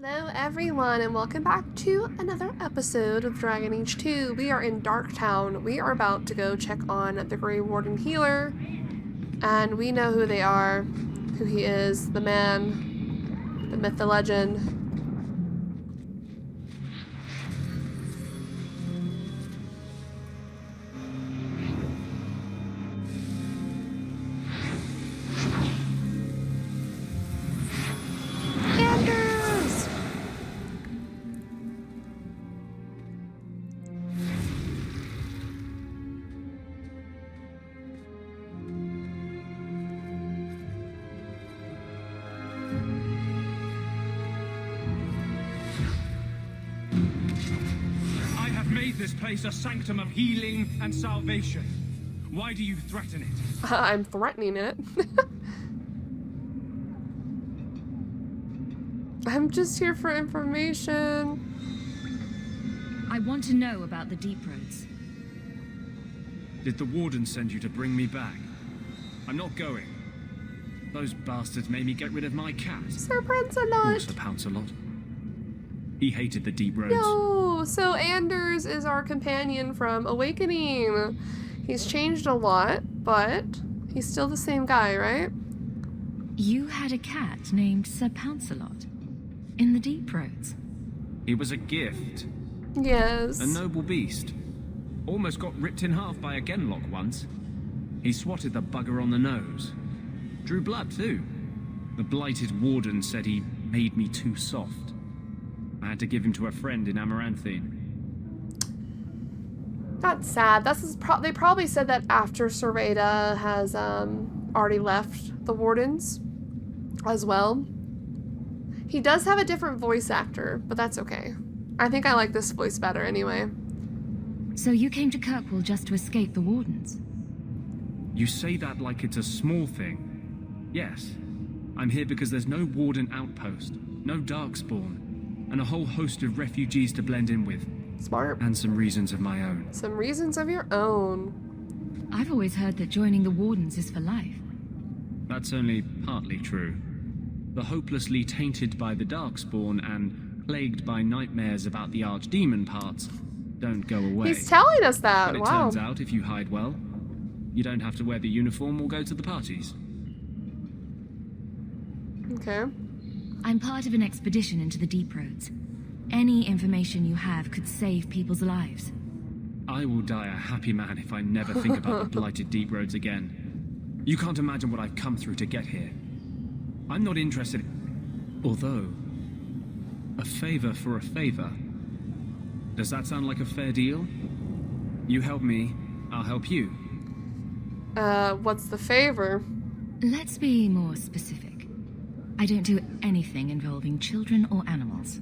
Hello everyone and welcome back to another episode of Dragon Age 2. We are in Darktown. We are about to go check on the Grey Warden healer. And we know who they are, who he is, the man, the myth, the legend. This place a sanctum of healing and salvation. Why do you threaten it? I'm threatening it. I'm just here for information. I want to know about the deep roads. Did the warden send you to bring me back? I'm not going. Those bastards made me get rid of my cat. Sir Prince-a-lot. Or Sir Pounce-a-lot. He hated the deep roads. No, so Anders is our companion from Awakening. He's changed a lot, but he's still the same guy, right? You had a cat named Sir Pounce-a-lot in the deep roads. He was a gift. Yes. A noble beast. Almost got ripped in half by a genlock once. He swatted the bugger on the nose. Drew blood too. The blighted warden said he made me too soft. I had to give him to a friend in Amaranthine. That's sad. They probably said that after Serveda has already left the Wardens as well. He does have a different voice actor, but that's okay. I think I like this voice better anyway. So you came to Kirkwall just to escape the Wardens? You say that like it's a small thing. Yes, I'm here because there's no Warden outpost, no darkspawn, and a whole host of refugees to blend in with. Smart. And some reasons of my own. Some reasons of your own. I've always heard that joining the Wardens is for life. That's only partly true. The hopelessly tainted by the darkspawn and plagued by nightmares about the archdemon parts don't go away. He's telling us that. But it wow. turns out if you hide well, you don't have to wear the uniform or go to the parties. Okay. I'm part of an expedition into the deep roads. Any information you have could save people's lives. I will die a happy man if I never think about the blighted deep roads again. You can't imagine what I've come through to get here. I'm not interested, although a favor for a favor. Does that sound like a fair deal? You help me, I'll help you. What's the favor? Let's be more specific. I don't do anything involving children or animals.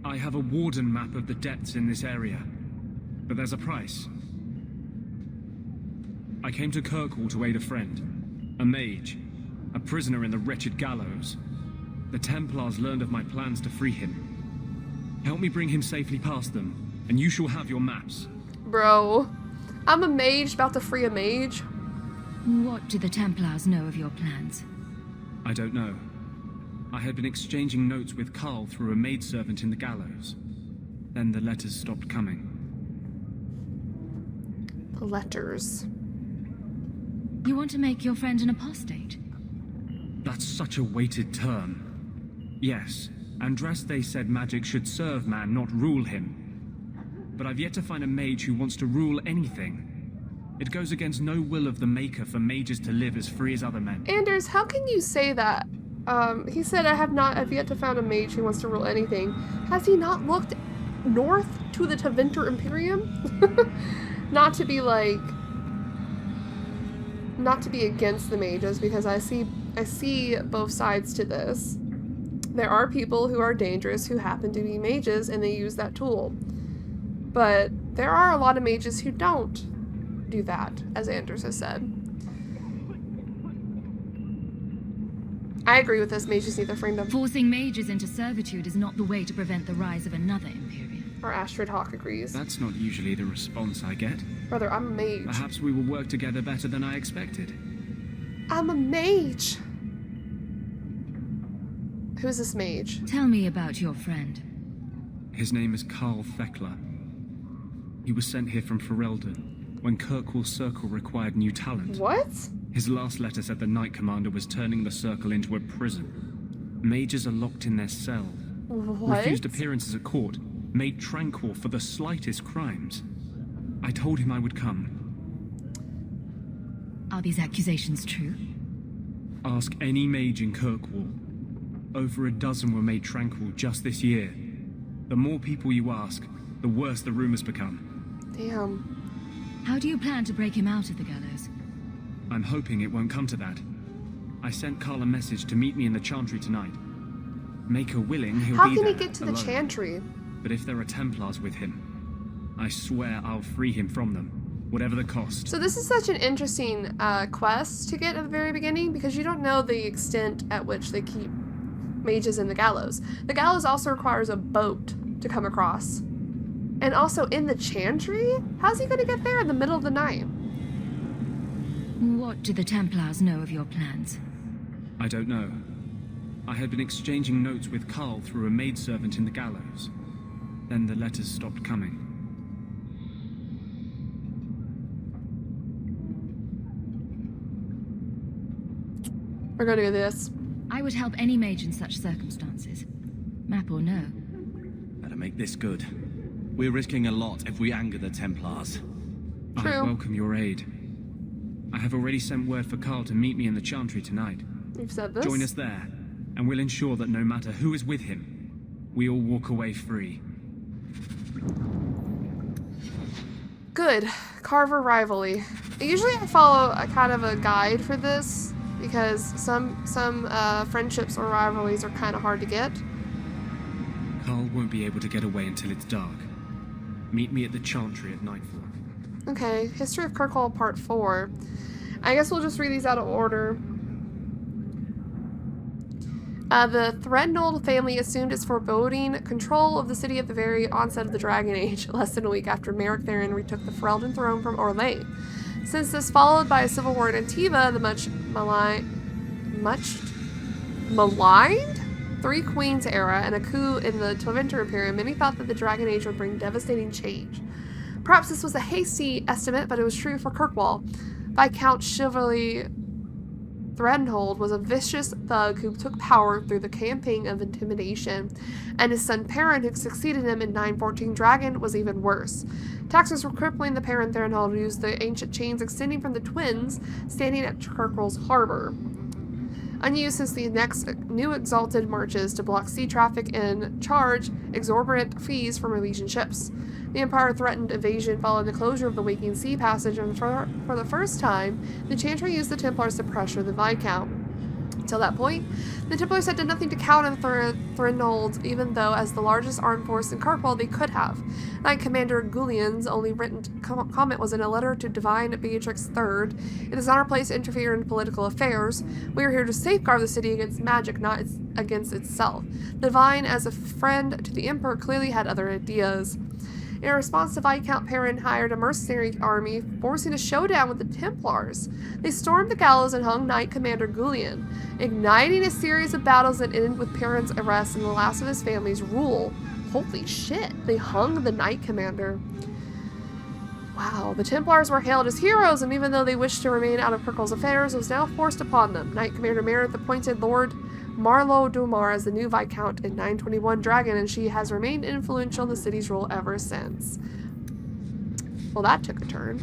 I have a warden map of the depths in this area, but there's a price. I came to Kirkwall to aid a friend, a mage, a prisoner in the wretched gallows. The Templars learned of my plans to free him. Help me bring him safely past them, and you shall have your maps. Bro, I'm a mage about to free a mage. What do the Templars know of your plans? I don't know. I had been exchanging notes with Carl through a maidservant in the gallows. Then the letters stopped coming. The letters. You want to make your friend an apostate? That's such a weighted term. Yes, Andraste said magic should serve man, not rule him. But I've yet to find a mage who wants to rule anything. It goes against no will of the Maker for mages to live as free as other men. Anders, how can you say that? He said, I've yet to found a mage who wants to rule anything. Has he not looked north to the Tevinter Imperium? Not to be against the mages, because I see both sides to this. There are people who are dangerous who happen to be mages and they use that tool. But there are a lot of mages who don't do that, as Anders has said. I agree with this. Mages need their freedom. Forcing mages into servitude is not the way to prevent the rise of another Imperium. Or Astrid Hawke agrees. That's not usually the response I get. Brother, I'm a mage. Perhaps we will work together better than I expected. I'm a mage. Who's this mage? Tell me about your friend. His name is Carl Thekla. He was sent here from Ferelden when Kirkwall Circle required new talent. What? His last letter said the Knight Commander was turning the Circle into a prison. Mages are locked in their cell. What? Refused appearances at court. Made Tranquil for the slightest crimes. I told him I would come. Are these accusations true? Ask any mage in Kirkwall. Over a dozen were made Tranquil just this year. The more people you ask, the worse the rumors become. Damn. How do you plan to break him out of the gallows? I'm hoping it won't come to that. I sent Carl a message to meet me in the Chantry tonight. Make her willing, he'll How be can there, he get to alone. the Chantry? But if there are Templars with him, I swear I'll free him from them, whatever the cost. So this is such an interesting quest to get at the very beginning, because you don't know the extent at which they keep mages in the gallows. The gallows also requires a boat to come across. And also in the Chantry? How's he going to get there in the middle of the night? What do the Templars know of your plans? I don't know. I had been exchanging notes with Carl through a maidservant in the gallows. Then the letters stopped coming. We're going to do this. I would help any mage in such circumstances. Map or no. Better make this good. We're risking a lot if we anger the Templars. I True. welcome your aid. I have already sent word for Carl to meet me in the Chantry tonight. You've said this. Join us there, and we'll ensure that no matter who is with him, we all walk away free. Good. Carver rivalry. Usually I follow a kind of a guide for this, because some friendships or rivalries are kind of hard to get. Carl won't be able to get away until it's dark. Meet me at the Chantry at nightfall. Okay, History of Kirkwall Part 4. I guess we'll just read these out of order. The Threadnold family assumed its foreboding control of the city at the very onset of the Dragon Age, less than a week after Merrick Theron retook the Ferelden throne from Orlais. Since this followed by a civil war in Antiva, the much maligned Three Queens era, and a coup in the Tevinter Imperium, many thought that the Dragon Age would bring devastating change. Perhaps this was a hasty estimate, but it was true for Kirkwall. Viscount Chivalry Threadnold was a vicious thug who took power through the campaign of intimidation, and his son Perrin, who succeeded him in 914 Dragon, was even worse. Taxes were crippling the Perrin Threadnold, who used the ancient chains extending from the twins standing at Kirkwall's harbor. Unused since the next new exalted marches to block sea traffic and charge exorbitant fees from Elysian ships. The Empire threatened invasion following the closure of the Waking Sea Passage, and for the first time, the Chantry used the Templars to pressure the Viscount. Until that point, the Templars had done nothing to counter the Threadnolds, even though, as the largest armed force in Kirkwall, they could have. Knight Commander Gullian's only written comment was in a letter to Divine Beatrix III. It is not our place to interfere in political affairs. We are here to safeguard the city against magic, not against itself. The Divine, as a friend to the Emperor, clearly had other ideas. In response to Viscount Perrin hired a mercenary army, forcing a showdown with the Templars. They stormed the gallows and hung Knight Commander Gullian, igniting a series of battles that ended with Perrin's arrest and the last of his family's rule. Holy shit, they hung the Knight Commander. Wow, the Templars were hailed as heroes, and even though they wished to remain out of Kirkwall's affairs, it was now forced upon them. Knight Commander Meredith appointed Lord Marlowe Dumar as the new Viscount in 921 Dragon, and she has remained influential in the city's rule ever since. Well, that took a turn.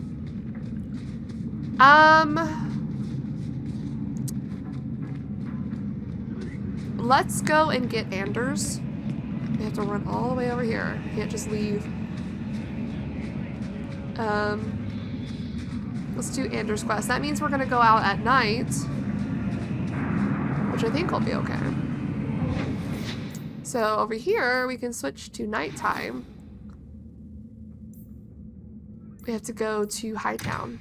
Let's go and get Anders. We have to run all the way over here. Can't just leave. Let's do Anders' quest. That means we're gonna go out at night, which I think will be okay. So over here, we can switch to nighttime. We have to go to Hightown.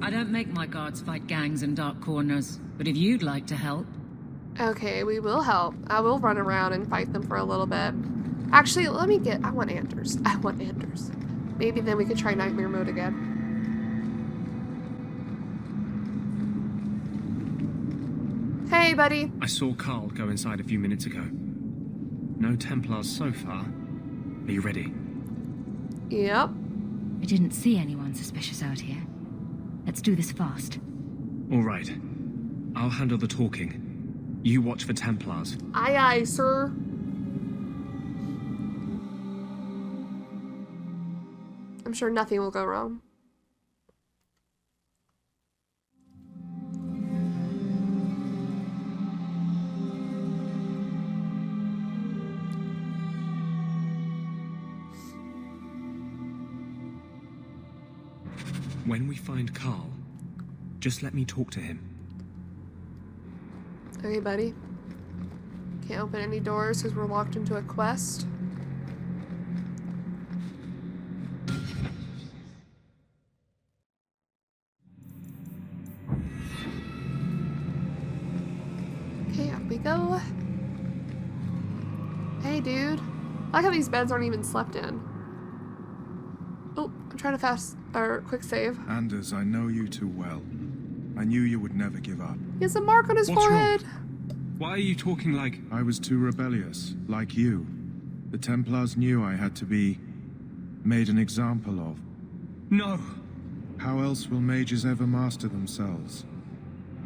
I'd don't make my guards fight gangs in dark corners, but if you'd like to help... Okay, we will help. I will run around and fight them for a little bit. Actually, let me get... I want Anders. I want Anders. Maybe then we could try Nightmare Mode again. Hey, buddy. I saw Carl go inside a few minutes ago. No Templars so far. Are you ready? Yep. I didn't see anyone suspicious out here. Let's do this fast. All right. I'll handle the talking. You watch for Templars. Aye, aye, sir. I'm sure nothing will go wrong. When we find Carl, just let me talk to him. Okay, buddy. Can't open any doors because we're locked into a quest. Okay, up we go. Hey, dude. I like how these beds aren't even slept in. Oh, I'm trying to quick save. Anders, I know you too well. I knew you would never give up. He has a mark on his What's forehead. Why are you talking like... I was too rebellious, like you. The Templars knew I had to be made an example of. No! How else will mages ever master themselves?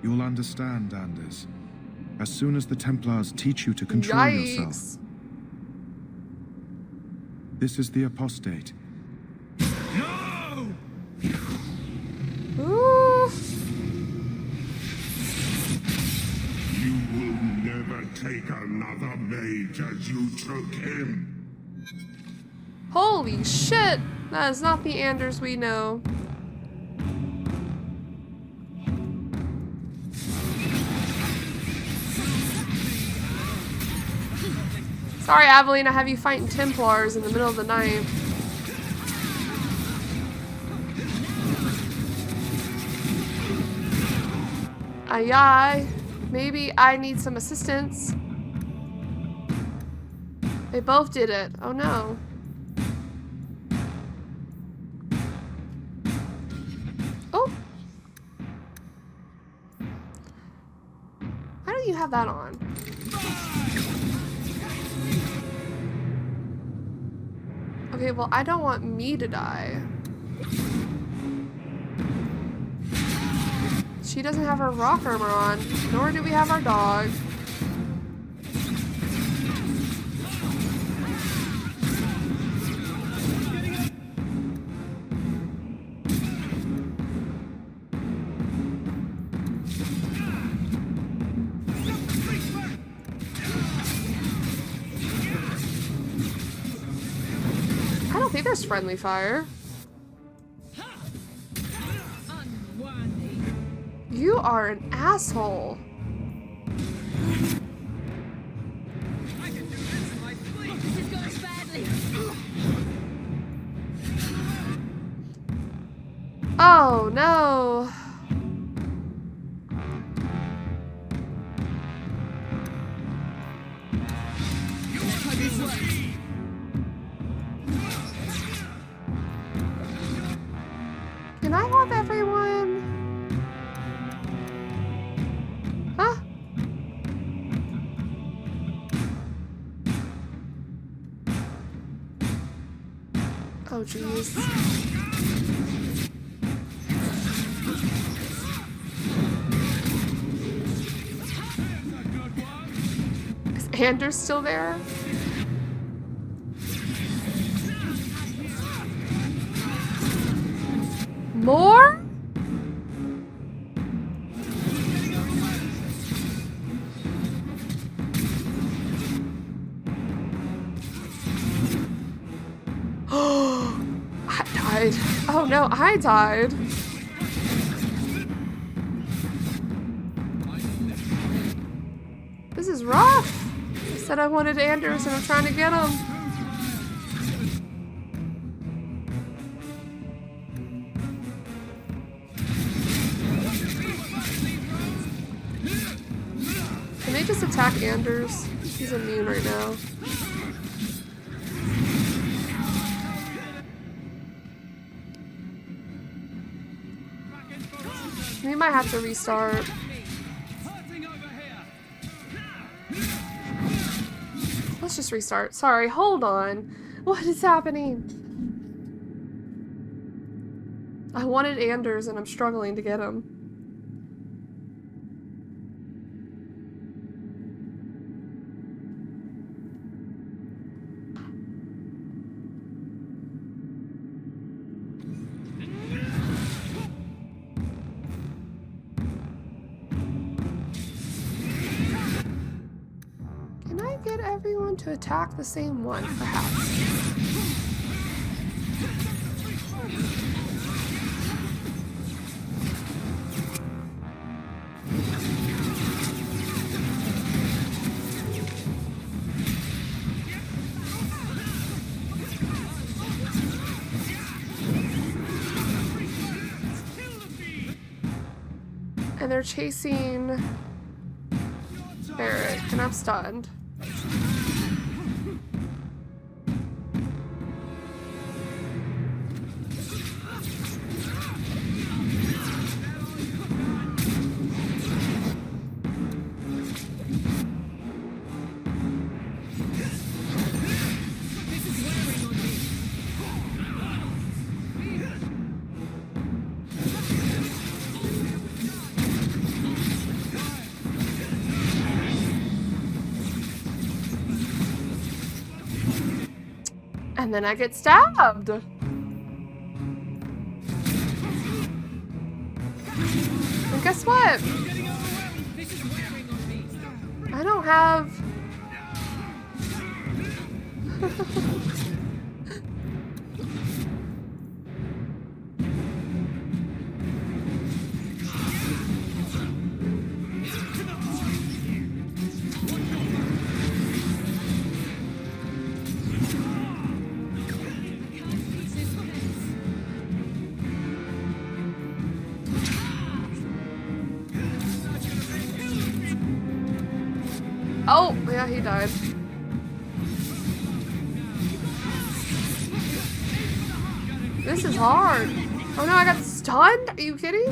You'll understand, Anders. As soon as the Templars teach you to control yourself. Yikes. This is the apostate. No! Ooh. You will never take another mage as you took him. Holy shit! That is not the Anders we know. Sorry, Aveline, I have you fighting Templars in the middle of the night. Aye aye. Maybe I need some assistance. They both did it. Oh no. Oh. Why don't you have that on? Okay, well, I don't want me to die. She doesn't have her rock armor on, nor do we have our dog. I don't think there's friendly fire. You are an asshole. Oh no. Can I have everyone? Huh? Oh jeez. Is Anders still there? More? I died. Oh no, I died. This is rough. I said I wanted Anders and I'm trying to get him. just attack Anders? He's immune right now. We might have to restart. Let's just restart. Sorry, hold on. What is happening? I wanted Anders and I'm struggling to get him. Can I get everyone to attack the same one, perhaps? And they're chasing Barrett, and I'm stunned. And then I get stabbed. And guess what? I don't have... Oh, yeah, he died. This is hard. Oh no, I got stunned? Are you kidding?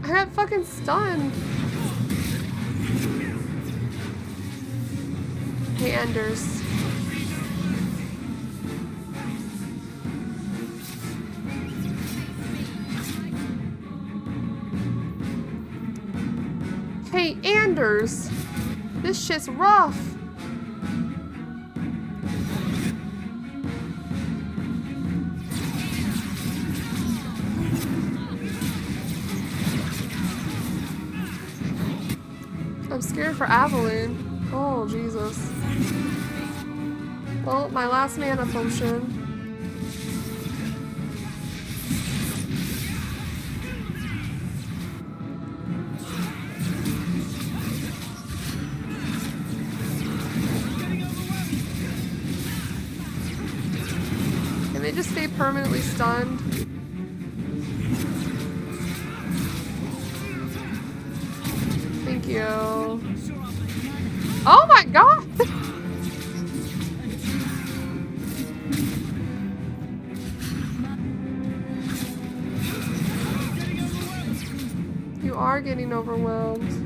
I got fucking stunned. Hey, Anders. Hey, Anders! This shit's rough! I'm scared for Evelyn. Oh, Jesus. Well, my last mana potion. They just stay permanently stunned. Thank you. Oh my god! You are getting overwhelmed.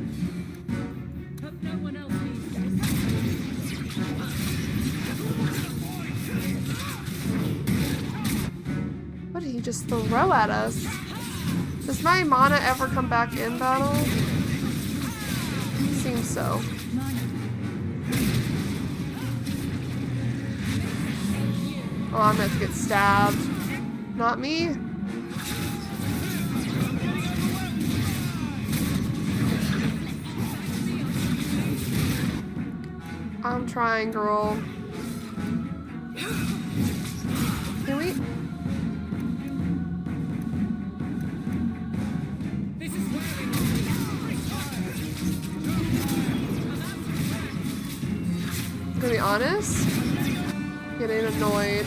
What did he just throw at us? Does my mana ever come back in battle? Seems so. Oh, I'm gonna have to get stabbed. Not me. I'm trying, girl. Can we? To be honest, getting annoyed.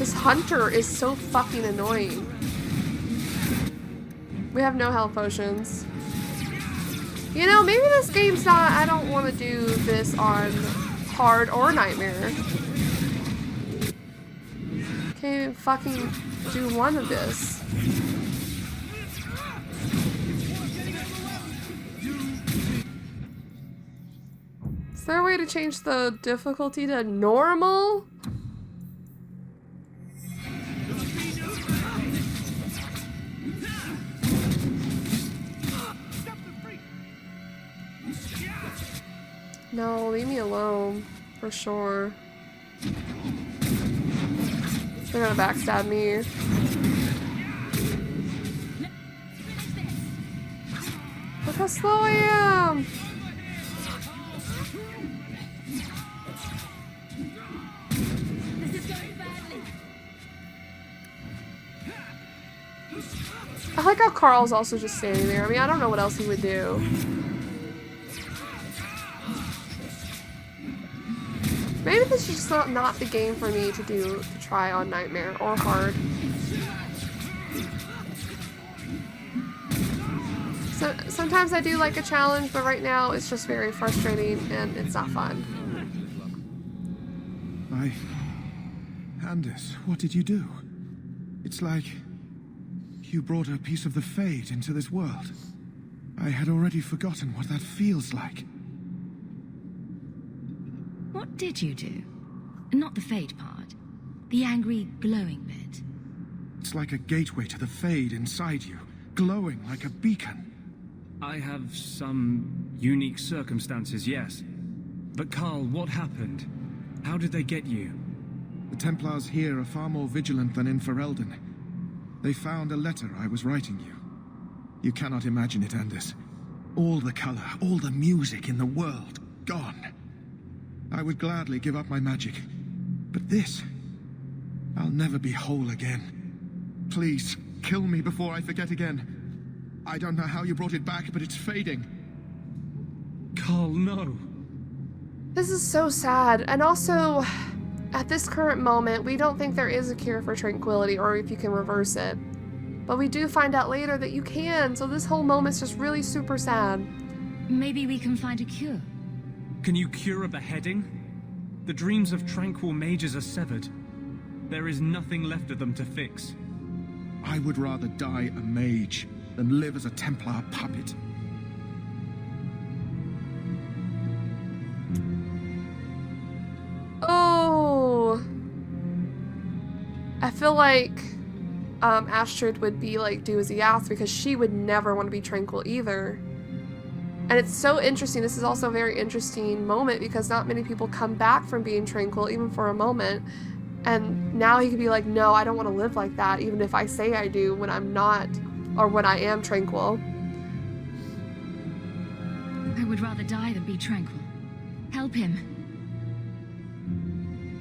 This hunter is so fucking annoying. We have no health potions. You know, maybe this game's not... I don't want to do this on hard or nightmare. Can't even fucking do one of this. Is there a way to change the difficulty to normal? No, leave me alone. For sure. They're gonna backstab me. Look how slow I am! I like how Carl's also just standing there. I mean, I don't know what else he would do. Maybe this is just not the game for me to try on Nightmare or hard. So sometimes I do like a challenge, but right now it's just very frustrating and it's not fun. Anders, what did you do? It's like you brought a piece of the Fade into this world. I had already forgotten what that feels like. What did you do? Not the Fade part. The angry, glowing bit. It's like a gateway to the Fade inside you, glowing like a beacon. I have some unique circumstances, yes. But Carl, what happened? How did they get you? The Templars here are far more vigilant than in Ferelden. They found a letter I was writing you. You cannot imagine it, Anders. All the color, all the music in the world, gone. I would gladly give up my magic. But this... I'll never be whole again. Please, kill me before I forget again. I don't know how you brought it back, but it's fading. Carl, no. This is so sad. And also, at this current moment, we don't think there is a cure for Tranquility or if you can reverse it. But we do find out later that you can, so this whole moment's just really super sad. Maybe we can find a cure. Can you cure a beheading? The dreams of tranquil mages are severed. There is nothing left of them to fix. I would rather die a mage than live as a Templar puppet. Oh, I feel like Astrid would be like, do as he asks, because she would never want to be tranquil either. And it's so interesting. This is also a very interesting moment because not many people come back from being tranquil even for a moment. And now he could be like, no, I don't want to live like that, even if I say I do when I'm not, or when I am tranquil. I would rather die than be tranquil. Help him.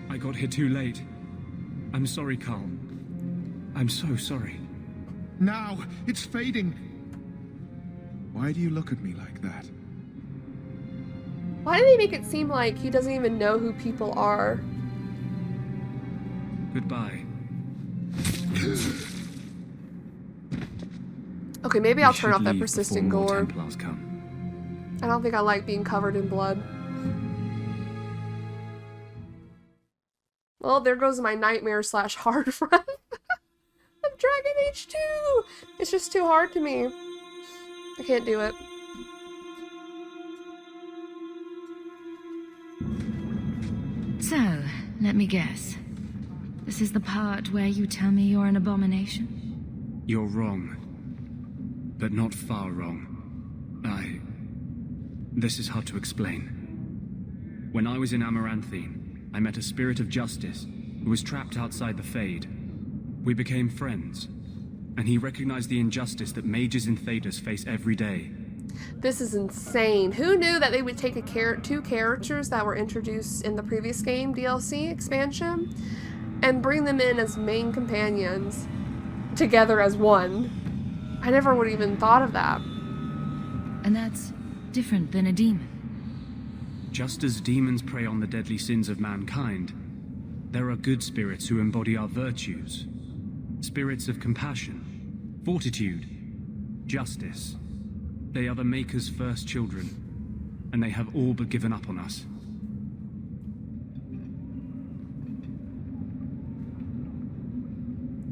I got here too late. I'm sorry, Carl. I'm so sorry. Now, it's fading. Why do you look at me like that? Why did he make it seem like he doesn't even know who people are? Goodbye. Okay, maybe I'll We turn should off that leave persistent before more gore. Templars come. I don't think I like being covered in blood. Well, there goes my nightmare / hard run. I'm Dragon Age 2! It's just too hard to me. I can't do it. So, let me guess. This is the part where you tell me you're an abomination? You're wrong. But not far wrong. This is hard to explain. When I was in Amaranthine, I met a spirit of justice who was trapped outside the Fade. We became friends, and he recognized the injustice that mages in Thedas face every day. This is insane. Who knew that they would take two characters that were introduced in the previous game, DLC expansion, and bring them in as main companions together as one? I never would have even thought of that. And that's different than a demon. Just as demons prey on the deadly sins of mankind, There are good spirits who embody our virtues. Spirits of compassion, fortitude, justice. They are the Maker's first children, and they have all but given up on us.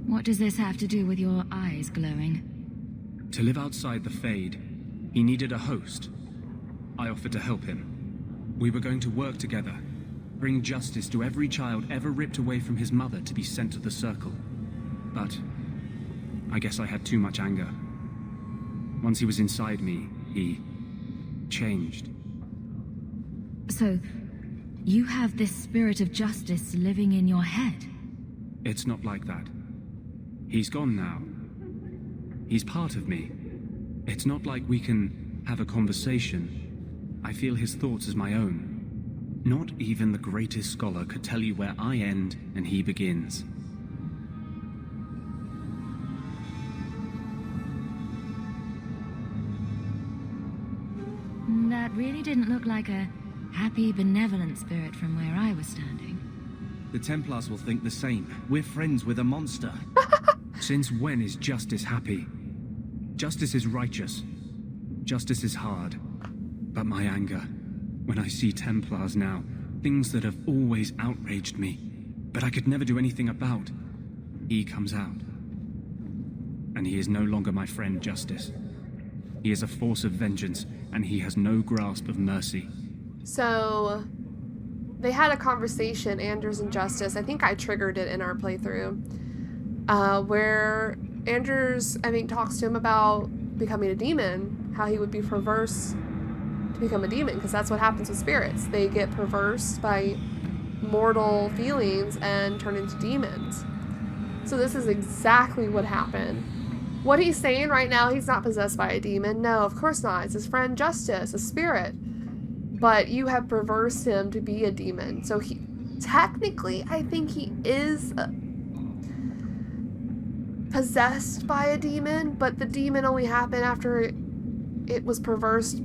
What does this have to do with your eyes glowing? To live outside the Fade, he needed a host. I offered to help him. We were going to work together, bring justice to every child ever ripped away from his mother to be sent to the Circle. But I guess I had too much anger. Once he was inside me, he changed. So, you have this spirit of justice living in your head? It's not like that. He's gone now. He's part of me. It's not like we can have a conversation. I feel his thoughts as my own. Not even the greatest scholar could tell you where I end and he begins. That really didn't look like a happy, benevolent spirit from where I was standing. The Templars will think the same. We're friends with a monster. Since when is justice happy? Justice is righteous. Justice is hard. But my anger, when I see Templars now, things that have always outraged me, but I could never do anything about, he comes out. And he is no longer my friend, Justice. He is a force of vengeance, and he has no grasp of mercy. So, they had a conversation, Anders and Justice. I think I triggered it in our playthrough. Where Anders, I think, talks to him about becoming a demon, how he would be perverse to become a demon, because that's what happens with spirits. They get perverse by mortal feelings and turn into demons. So this is exactly what happened. What he's saying right now, he's not possessed by a demon. No, of course not. It's his friend Justice, a spirit. But you have perversed him to be a demon. So he, technically, I think he is possessed by a demon, but the demon only happened after it was perversed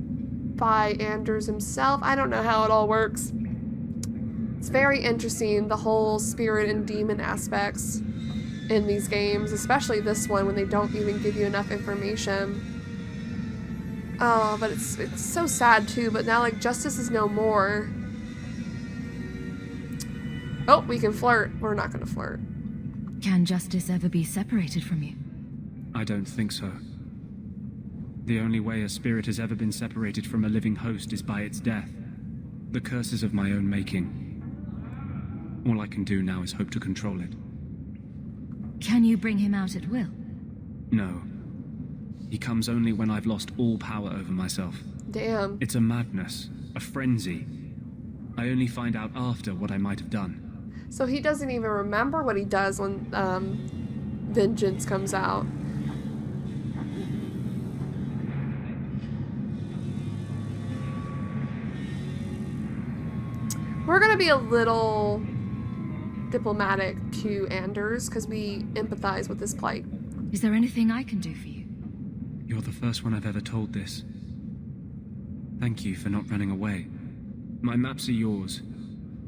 by Anders himself. I don't know how it all works. It's very interesting, the whole spirit and demon aspects in these games, especially this one when they don't even give you enough information. Oh, but it's so sad too, but now like Justice is no more. Oh, we can flirt. We're not gonna flirt. Can Justice ever be separated from you? I don't think so. The only way a spirit has ever been separated from a living host is by its death. The curse is of my own making. All I can do now is hope to control it. Can you bring him out at will? No. He comes only when I've lost all power over myself. Damn. It's a madness, a frenzy. I only find out after what I might have done. So he doesn't even remember what he does when vengeance comes out. We're gonna be a little diplomatic to Anders because we empathize with his plight. Is there anything I can do for you? You're the first one I've ever told this. Thank you for not running away. My maps are yours,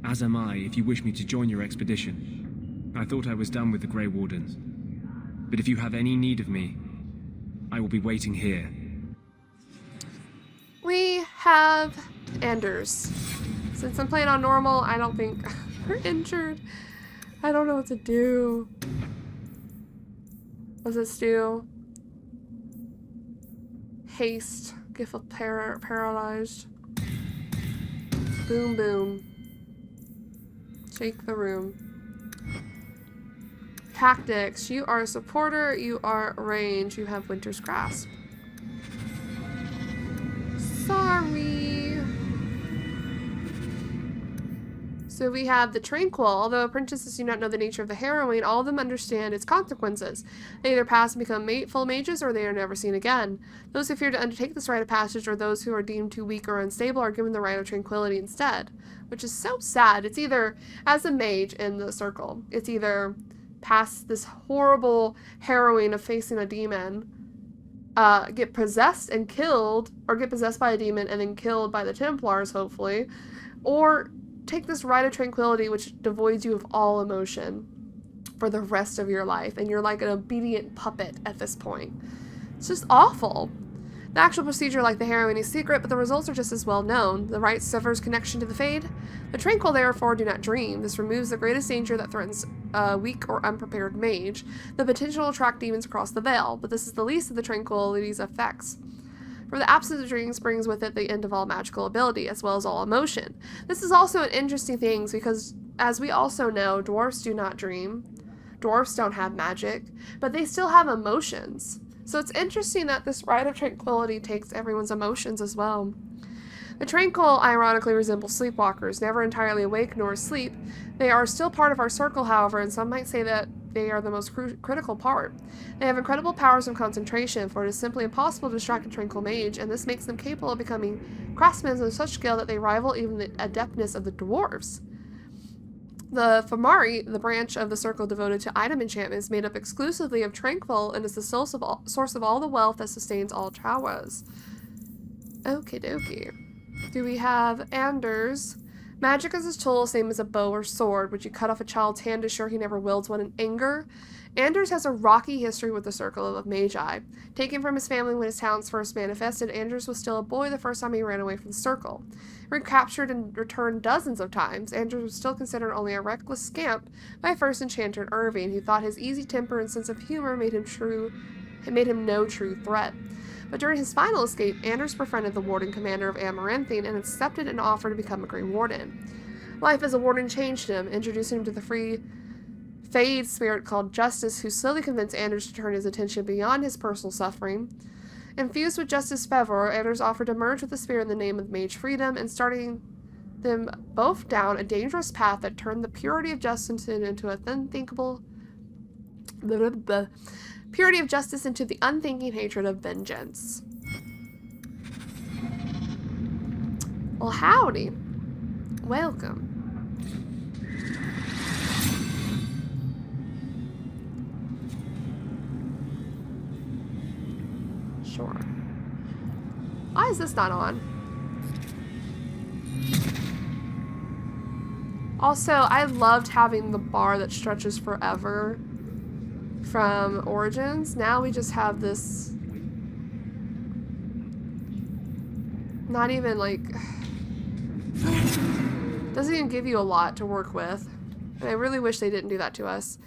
as am I if you wish me to join your expedition. I thought I was done with the Grey Wardens. But if you have any need of me, I will be waiting here. We have Anders. Since I'm playing on normal, I don't think we're injured. I don't know what to do. What's this do? Haste. Gift of paralyzed. Boom, boom. Shake the room. Tactics. You are a supporter. You are range. You have Winter's Grasp. Sorry. So we have the Tranquil. Although apprentices do not know the nature of the harrowing, all of them understand its consequences. They either pass and become full mages, or they are never seen again. Those who fear to undertake this rite of passage, or those who are deemed too weak or unstable, are given the rite of Tranquility instead. Which is so sad. It's either, as a mage in the circle, it's either pass this horrible harrowing of facing a demon, get possessed and killed, or get possessed by a demon and then killed by the Templars, hopefully, or take this rite of tranquility, which devoids you of all emotion for the rest of your life, and you're like an obedient puppet at this point. It's just awful. The actual procedure, like the heroin, is secret, but the results are just as well known. The rite severs connection to the Fade. The Tranquil, therefore, do not dream. This removes the greatest danger that threatens a weak or unprepared mage, the potential to attract demons across the veil, but this is the least of the Tranquility's effects. For the absence of dreams brings with it the end of all magical ability, as well as all emotion. This is also an interesting thing, because, as we also know, dwarves do not dream. Dwarves don't have magic, but they still have emotions. So it's interesting that this rite of tranquility takes everyone's emotions as well. The Tranquil ironically resemble sleepwalkers, never entirely awake nor asleep. They are still part of our circle, however, and some might say that they are the most critical part. They have incredible powers of concentration, for it is simply impossible to distract a Tranquil mage, and this makes them capable of becoming craftsmen of such skill that they rival even the adeptness of the dwarves. The Famari, the branch of the circle devoted to item enchantment, is made up exclusively of Tranquil and is the source of all the wealth that sustains all Chawas. Okie dokie. Do we have Anders? Magic is his tool, same as a bow or sword, which you cut off a child's hand to assure he never wields one in anger. Anders has a rocky history with the Circle of Magi. Taken from his family when his talents first manifested, Anders was still a boy the first time he ran away from the Circle. Recaptured and returned dozens of times, Anders was still considered only a reckless scamp by first enchanter Irving, who thought his easy temper and sense of humor made him no true threat. But during his final escape, Anders befriended the Warden Commander of Amaranthine and accepted an offer to become a Grey Warden. Life as a Warden changed him, introducing him to the free Fade spirit called Justice, who slowly convinced Anders to turn his attention beyond his personal suffering. Infused with Justice Fevor, Anders offered to merge with the spirit in the name of Mage Freedom, and starting them both down a dangerous path that turned the purity of justice into purity of justice into the unthinking hatred of vengeance. Well, howdy. Welcome. Sure. Why is this not on? Also, I loved having the bar that stretches forever from Origins. Now we just have this, not even like, doesn't even give you a lot to work with. And I really wish they didn't do that to us.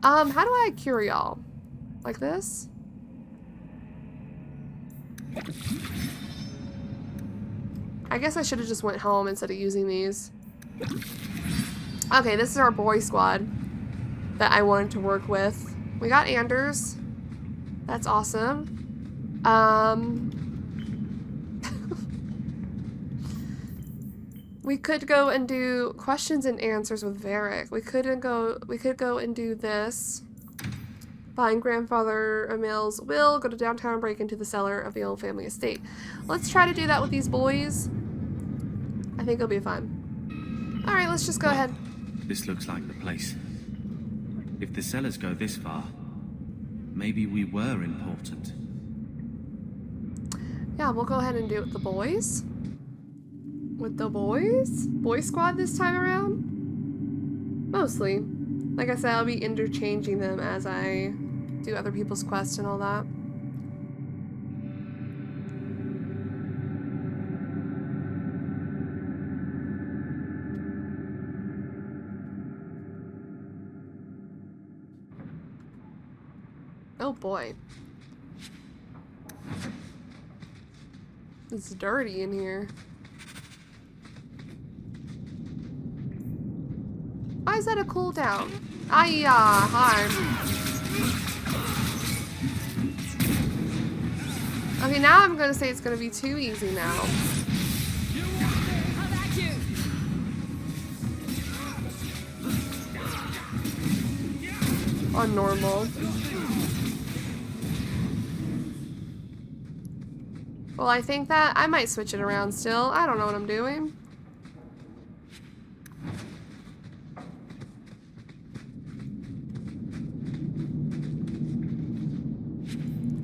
How do I cure y'all? Like this? I guess I should have just went home instead of using these. Okay, this is our boy squad that I wanted to work with. We got Anders. That's awesome. We could go and do questions and answers with Varric. We could go and do this. Find Grandfather Emil's will, go to downtown and break into the cellar of the old family estate. Let's try to do that with these boys. I think it'll be fun. Alright, let's just go ahead. This looks like the place. If the cellars go this far, maybe we were important. Yeah, we'll go ahead and do it with the boys. With the boys? Boy squad this time around? Mostly. Like I said, I'll be interchanging them as I do other people's quests and all that. Oh boy. It's dirty in here. Why is that a cooldown? Hi. Okay, now I'm gonna say it's gonna be too easy now. On normal. Well, I think that I might switch it around still. I don't know what I'm doing.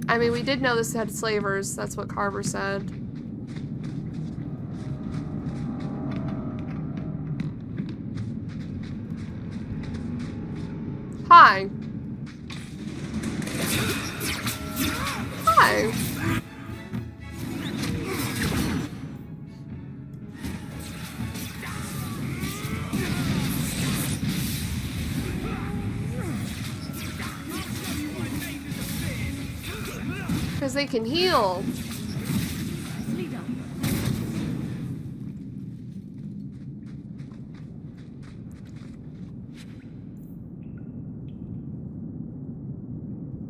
I mean, we did know this had slavers. That's what Carver said. Hi. Hi. Because they can heal.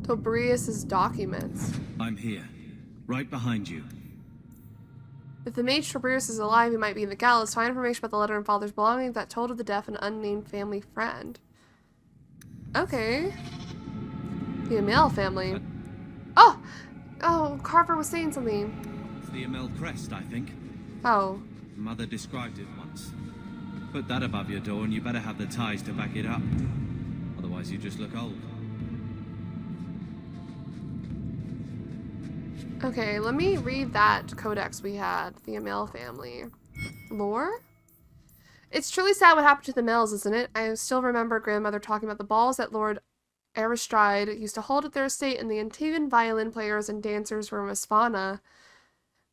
Tobrias's documents. I'm here. Right behind you. If the mage Tobrias is alive, he might be in the gallows. Find information about the letter and father's belongings that told of the death of an unnamed family friend. Okay. The Amel family. Oh! Oh, Carver was saying something. It's the Amel crest, I think. Oh. Mother described it once. Put that above your door and you better have the ties to back it up. Otherwise you just look old. Okay, let me read that codex we had. The Amel family. Lore? It's truly sad what happened to the Amels, isn't it? I still remember grandmother talking about the balls that Lord Aristride used to hold at their estate, and the Antivan violin players and dancers from Isfana.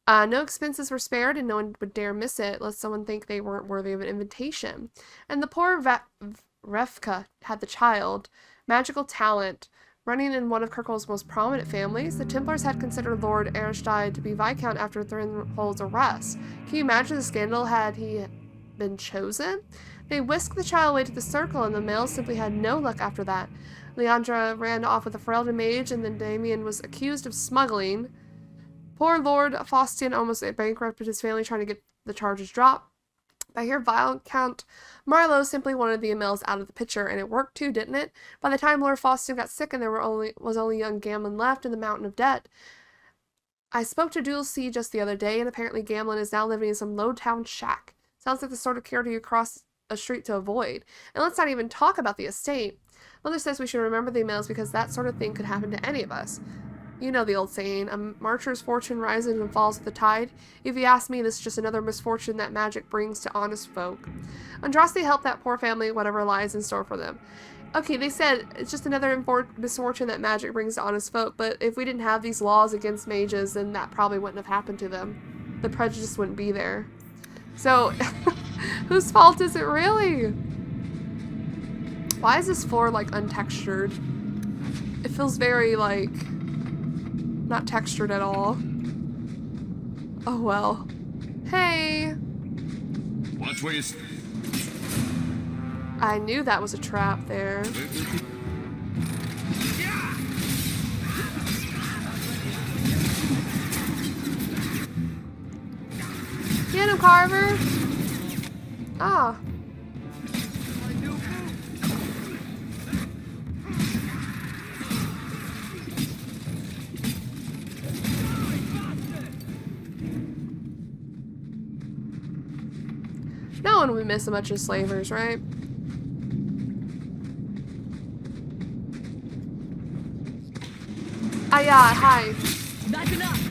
No expenses were spared, and no one would dare miss it, lest someone think they weren't worthy of an invitation. And the poor Refka had the child, magical talent, running in one of Kirkwall's most prominent families. The Templars had considered Lord Aristride to be Viscount after Thrinhold's arrest. Can you imagine the scandal had he been chosen? They whisked the child away to the circle, and the males simply had no luck after that. Leandra ran off with a Ferelden mage, and then Damien was accused of smuggling. Poor Lord Faustian almost bankrupted his family trying to get the charges dropped. I hear Viscount Marlowe simply wanted the Amels out of the picture, and it worked too, didn't it? By the time Lord Faustian got sick and there was only young Gamlin left in the Mountain of Debt. I spoke to Dulcie just the other day, and apparently Gamlin is now living in some low-town shack. Sounds like the sort of character you cross a street to avoid. And let's not even talk about the estate. Mother says we should remember the Amels because that sort of thing could happen to any of us. You know the old saying, a marcher's fortune rises and falls with the tide. If you ask me, this is just another misfortune that magic brings to honest folk. Andraste helped that poor family, whatever lies in store for them. Okay, they said it's just another misfortune that magic brings to honest folk, but if we didn't have these laws against mages, then that probably wouldn't have happened to them. The prejudice wouldn't be there. So, whose fault is it really? Why is this floor, like, untextured? It feels very, like, not textured at all. Oh, well. Hey! Watch where you... I knew that was a trap there. Get him, Carver! Ah. No one would miss a bunch of slavers, right? Ah, yeah, hi. That's enough.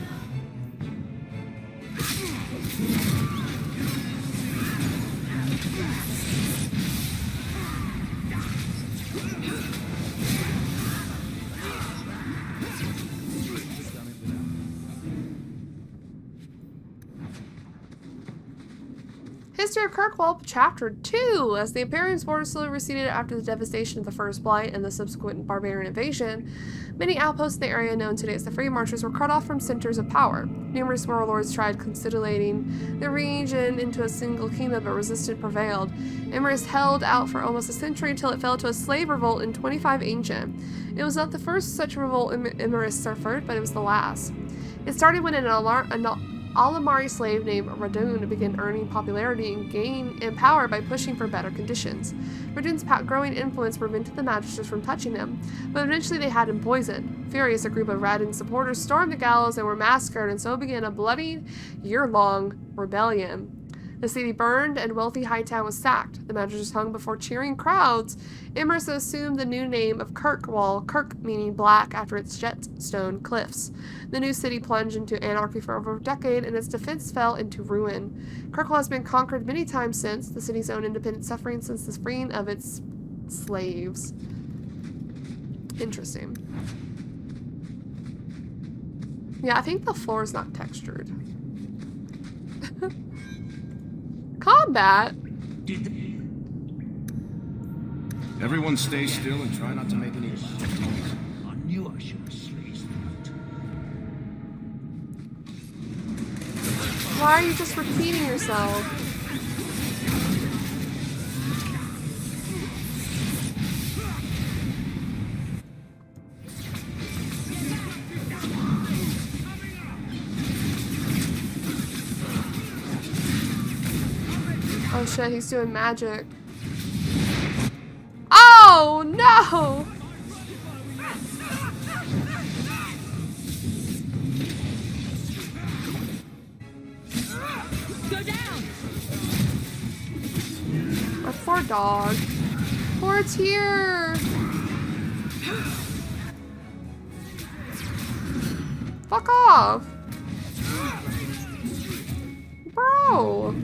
History of Kirkwall, Chapter 2. As the Imperium's borders slowly receded after the devastation of the First Blight and the subsequent barbarian invasion, many outposts in the area known today as the Free Marchers were cut off from centers of power. Numerous warlords tried consolidating the region into a single kingdom, but resistance prevailed. Emrys held out for almost a century until it fell to a slave revolt in 25 Ancient. It was not the first such revolt Emrys suffered, but it was the last. It started when an Alamari slave named Radun began earning popularity and gain power by pushing for better conditions. Radun's growing influence prevented the magistrates from touching him, but eventually they had him poisoned. Furious, a group of Radun's supporters stormed the gallows and were massacred, and so began a bloody, year-long rebellion. The city burned, and wealthy Hightown was sacked. The magistrates hung before cheering crowds. Emrys assumed the new name of Kirkwall, Kirk meaning black, after its jetstone cliffs. The new city plunged into anarchy for over a decade, and its defense fell into ruin. Kirkwall has been conquered many times since, the city's own independent suffering since the freeing of its slaves. Interesting. Yeah, I think the floor is not textured. Combat? Everyone stay still and try not to make any noise. I knew I should have sliced that. Why are you just repeating yourself? Oh shit, he's doing magic. Oh no! Go down! My poor dog. Poor tear. Fuck off. Bro.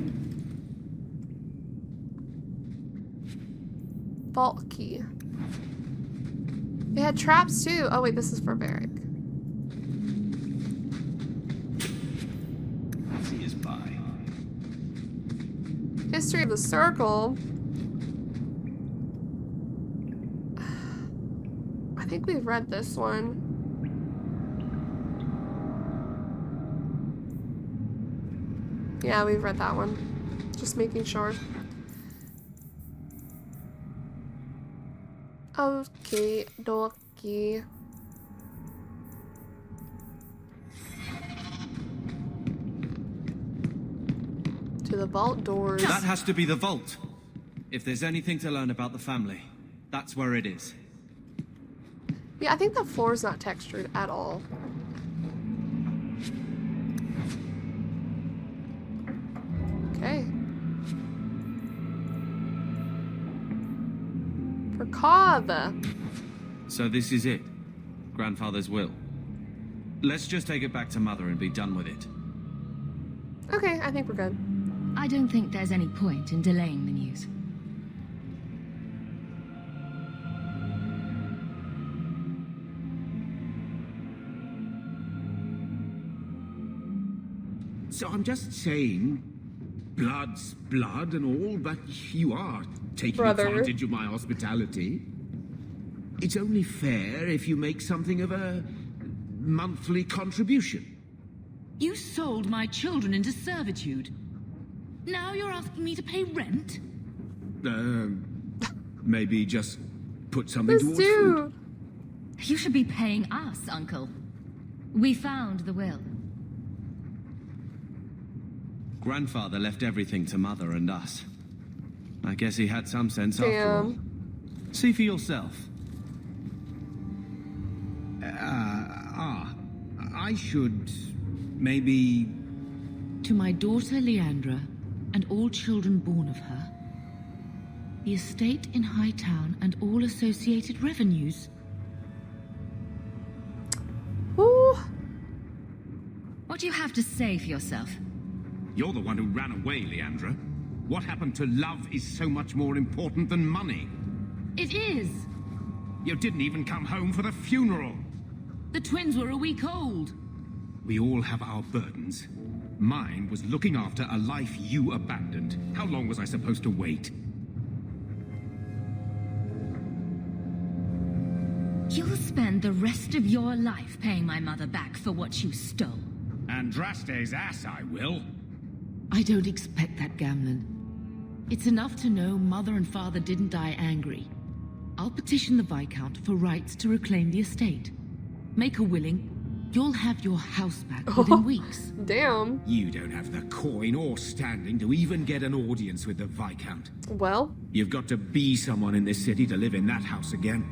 Vault key. They had traps too. Oh wait, this is for Varric. He is by. History of the Circle. I think we've read this one. Yeah, we've read that one. Just making sure. Okay, dokie. To the vault doors. That has to be the vault. If there's anything to learn about the family, that's where it is. Yeah, I think the floor is not textured at all. Okay. For Kava. So this is it. Grandfather's will. Let's just take it back to Mother and be done with it. Okay, I think we're good. I don't think there's any point in delaying the news. So I'm just saying, blood's blood and all, but you are taking Brother. advantage of my hospitality. It's only fair if you make something of a monthly contribution. You sold my children into servitude. Now you're asking me to pay rent? Maybe just put something This towards food. dude. You should be paying us, Uncle. We found the will. Grandfather left everything to Mother and us. I guess he had some sense after all. Damn. See for yourself. I should maybe... To my daughter Leandra, and all children born of her, the estate in Hightown and all associated revenues. Ooh. What do you have to say for yourself? You're the one who ran away, Leandra. What happened to love is so much more important than money. It is! You didn't even come home for the funeral. The twins were a week old. We all have our burdens. Mine was looking after a life you abandoned. How long was I supposed to wait? You'll spend the rest of your life paying my mother back for what you stole. Andraste's ass, I will. I don't expect that, Gamlen. It's enough to know Mother and Father didn't die angry. I'll petition the Viscount for rights to reclaim the estate. Make her willing, you'll have your house back within weeks. Damn. You don't have the coin or standing to even get an audience with the Viscount. Well, You've got to be someone in this city to live in that house again.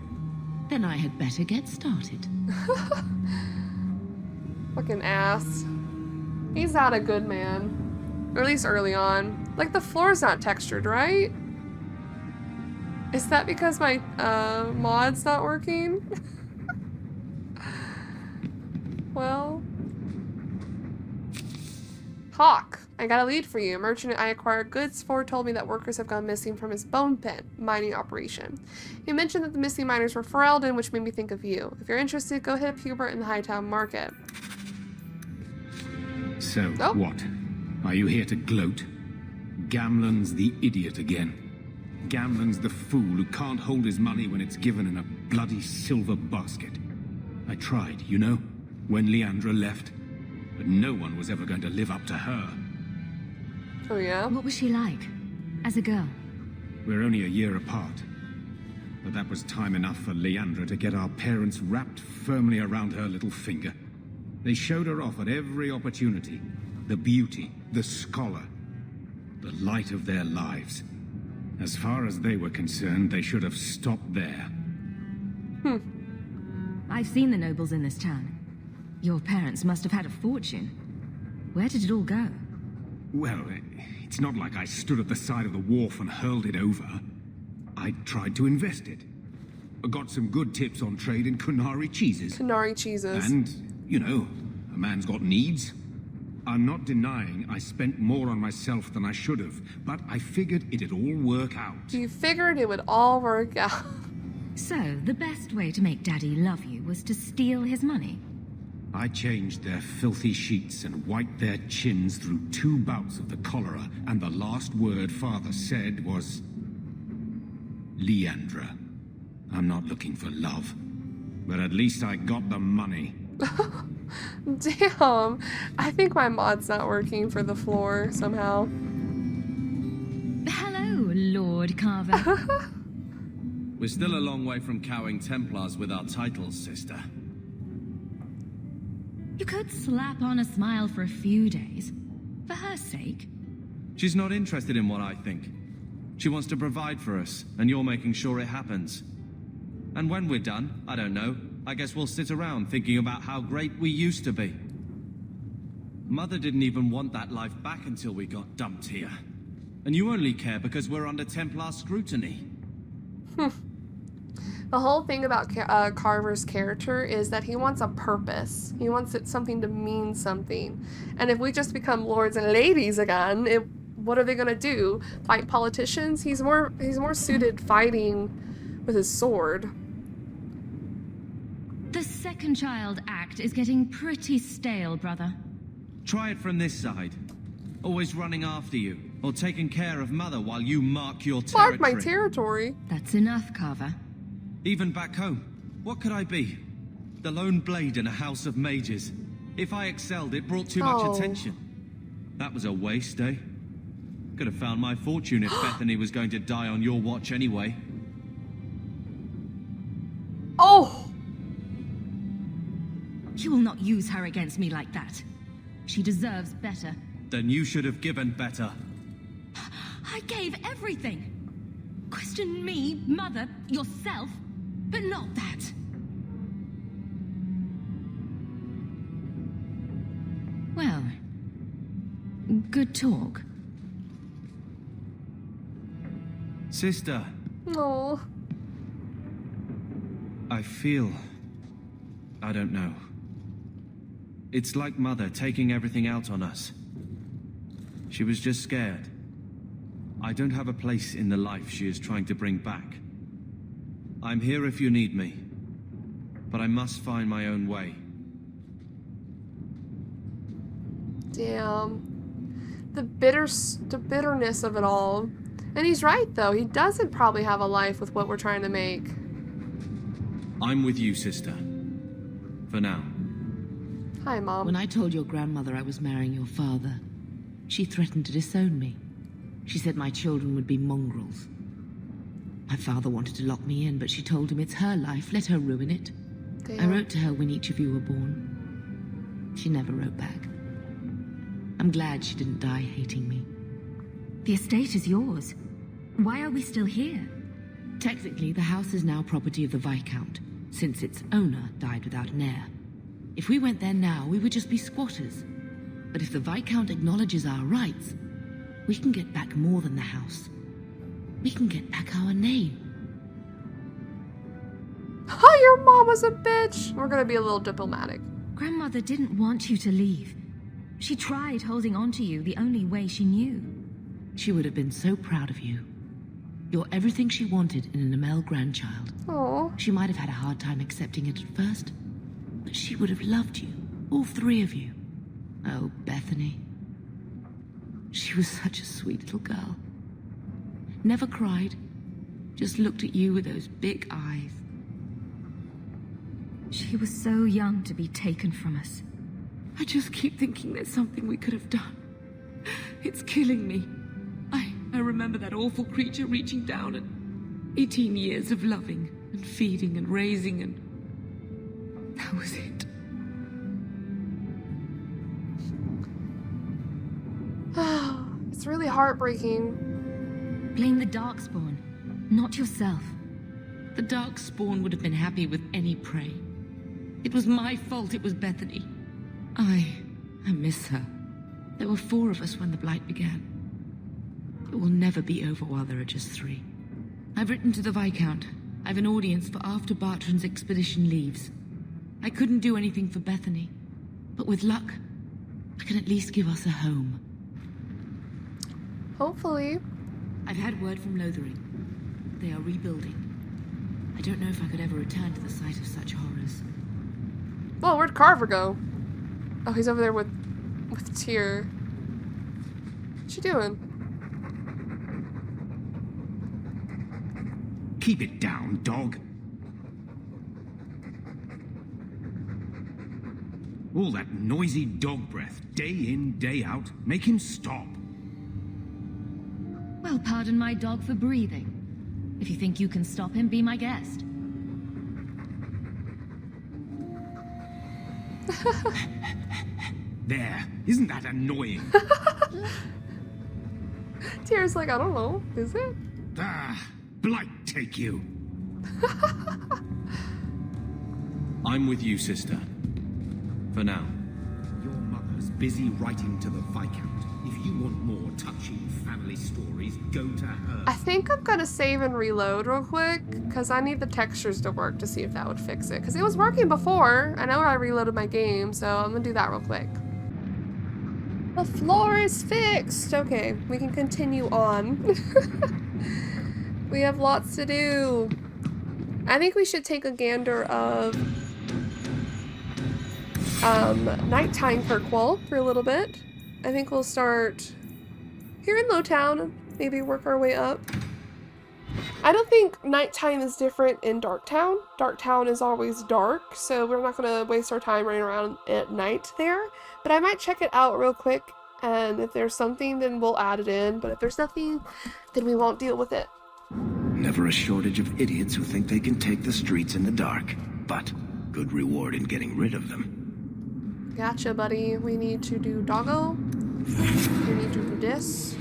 Then I had better get started. fucking ass. He's not a good man. Or at least early on. Like, the floor's not textured, right? Is that because my mod's not working? Well, Hawke. I got a lead for you. A merchant I acquired goods for told me that workers have gone missing from his bone pit mining operation. He mentioned that the missing miners were Ferelden, which made me think of you. If you're interested, go hit up Hubert in the Hightown Market. So, what? Are you here to gloat? Gamlen's the idiot again. Gamlen's the fool who can't hold his money when it's given in a bloody silver basket. I tried, you know, when Leandra left. But no one was ever going to live up to her. Oh, yeah? What was she like? As a girl? We're only a year apart. But that was time enough for Leandra to get our parents wrapped firmly around her little finger. They showed her off at every opportunity. The beauty, the scholar, the light of their lives. As far as they were concerned, they should have stopped there. I've seen the nobles in this town. Your parents must have had a fortune. Where did it all go? Well, it's not like I stood at the side of the wharf and hurled it over. I tried to invest it. I got some good tips on trade in Kunari cheeses. Kunari cheeses. And, you know, a man's got needs. I'm not denying I spent more on myself than I should have, but I figured it'd all work out. You figured it would all work out. So, the best way to make Daddy love you was to steal his money? I changed their filthy sheets and wiped their chins through 2 bouts of the cholera, and the last word Father said was... Leandra, I'm not looking for love, but at least I got the money. Damn. I think my mod's not working for the floor somehow. Hello, Lord Carver. We're still a long way from cowing Templars with our titles, sister. You could slap on a smile for a few days. For her sake. She's not interested in what I think. She wants to provide for us, and you're making sure it happens. And when we're done, I don't know, I guess we'll sit around thinking about how great we used to be. Mother didn't even want that life back until we got dumped here. And you only care because we're under Templar scrutiny. The whole thing about Carver's character is that he wants a purpose. He wants something to mean something. And if we just become lords and ladies again, what are they gonna do? Fight politicians? He's more suited fighting with his sword. The second child act is getting pretty stale, brother. Try it from this side. Always running after you, or taking care of Mother while you mark your territory. Mark my territory. That's enough, Carver. Even back home, what could I be? The lone blade in a house of mages. If I excelled, it brought too much attention. That was a waste, eh? Could have found my fortune if Bethany was going to die on your watch anyway. Oh! You will not use her against me like that. She deserves better. Then you should have given better. I gave everything. Question me, Mother, yourself, but not that. Well, good talk. Sister. No. I feel... I don't know. It's like Mother taking everything out on us. She was just scared. I don't have a place in the life she is trying to bring back. I'm here if you need me, but I must find my own way. Damn. The bitterness of it all. And he's right, though. He doesn't probably have a life with what we're trying to make. I'm with you, sister. For now. Hi, Mom. When I told your grandmother I was marrying your father, she threatened to disown me. She said my children would be mongrels. My father wanted to lock me in, but she told him it's her life, let her ruin it. Damn. I wrote to her when each of you were born. She never wrote back. I'm glad she didn't die hating me. The estate is yours. Why are we still here? Technically, the house is now property of the Viscount, since its owner died without an heir. If we went there now, we would just be squatters. But if the Viscount acknowledges our rights, we can get back more than the house. We can get back our name. Oh, your mom was a bitch. We're gonna be a little diplomatic. Grandmother didn't want you to leave. She tried holding on to you the only way she knew. She would have been so proud of you. You're everything she wanted in an Amel grandchild. Oh. She might have had a hard time accepting it at first, but she would have loved you, all three of you. Oh, Bethany. She was such a sweet little girl. Never cried, just looked at you with those big eyes. She was so young to be taken from us. I just keep thinking there's something we could have done. It's killing me. I remember that awful creature reaching down and 18 years of loving and feeding and raising, and that was it. It's really heartbreaking. Blame the darkspawn, not yourself. The darkspawn would have been happy with any prey. It was my fault it was Bethany. I miss her. There were 4 of us when the Blight began. It will never be over while there are just 3. I've written to the Viscount. I've an audience for after Bartran's expedition leaves. I couldn't do anything for Bethany, but with luck, I can at least give us a home. Hopefully. I've had word from Lothering. They are rebuilding. I don't know if I could ever return to the sight of such horrors. Well, where'd Carver go? Oh, he's over there with Tyr. What you doing? Keep it down, dog. All that noisy dog breath, day in, day out. Make him stop. Well, pardon my dog for breathing. If you think you can stop him, be my guest. There. Isn't that annoying? Tyr's like, I don't know. Is it? Ah, Blight take you. I'm with you, sister. For now. Your mother's busy writing to the Viscount. If you want more touching family stories, go to her. I think I'm gonna save and reload real quick, because I need the textures to work to see if that would fix it. Because it was working before. I know I reloaded my game, so I'm gonna do that real quick. The floor is fixed! Okay, we can continue on. We have lots to do. I think we should take a gander of nighttime Kirkwall for a little bit. I think we'll start here in Lowtown, maybe work our way up. I don't think nighttime is different in Darktown. Darktown is always dark, so we're not gonna waste our time running around at night there. But I might check it out real quick, and if there's something, then we'll add it in. But if there's nothing, then we won't deal with it. Never a shortage of idiots who think they can take the streets in the dark, but good reward in getting rid of them. Gotcha, buddy. We need to do doggo. We need to do this.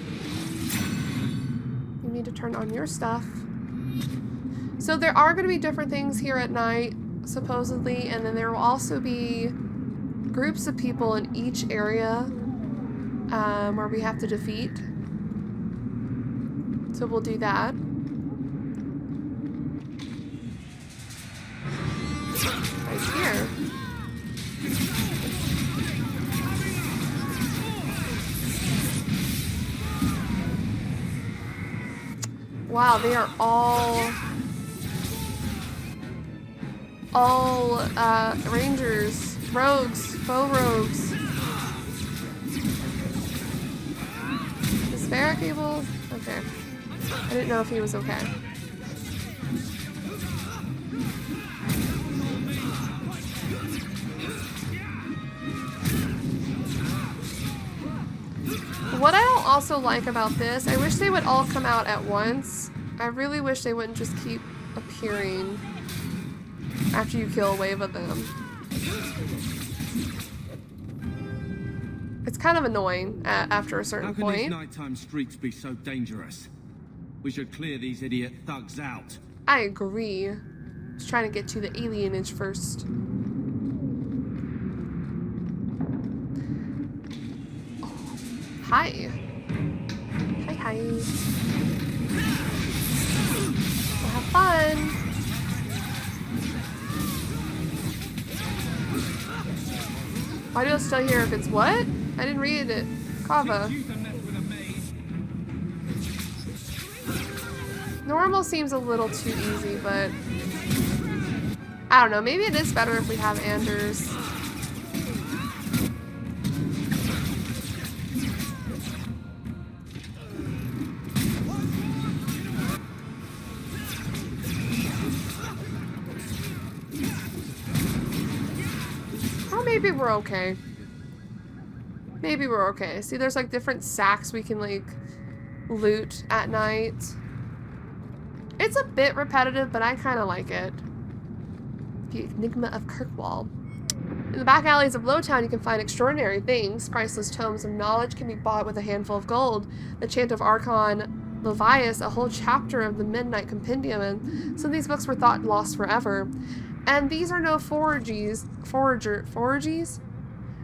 You need to turn on your stuff. So there are going to be different things here at night, supposedly, and then there will also be groups of people in each area where we have to defeat. So we'll do that. Right here. Wow, they are all rangers, rogues, faux rogues. Is Varric able? Okay. I didn't know if he was okay. What I don't also like about this, I wish they would all come out at once. I really wish they wouldn't just keep appearing after you kill a wave of them. It's kind of annoying after a certain point. How can these nighttime streets be so dangerous? We should clear these idiot thugs out. I agree. Just trying to get to the alienage first. Oh. Hi. Hi. We'll have fun. Why do I still hear if it's what? I didn't read it. Kava. Normal seems a little too easy, but I don't know. Maybe it is better if we have Anders. Or maybe we're okay. Maybe we're okay. See, there's like different sacks we can like loot at night. It's a bit repetitive, but I kind of like it. The Enigma of Kirkwall. In the back alleys of Lowtown, you can find extraordinary things. Priceless tomes of knowledge can be bought with a handful of gold. The Chant of Archon Levias, a whole chapter of the Midnight Compendium, and some of these books were thought lost forever. And these are no forgeries.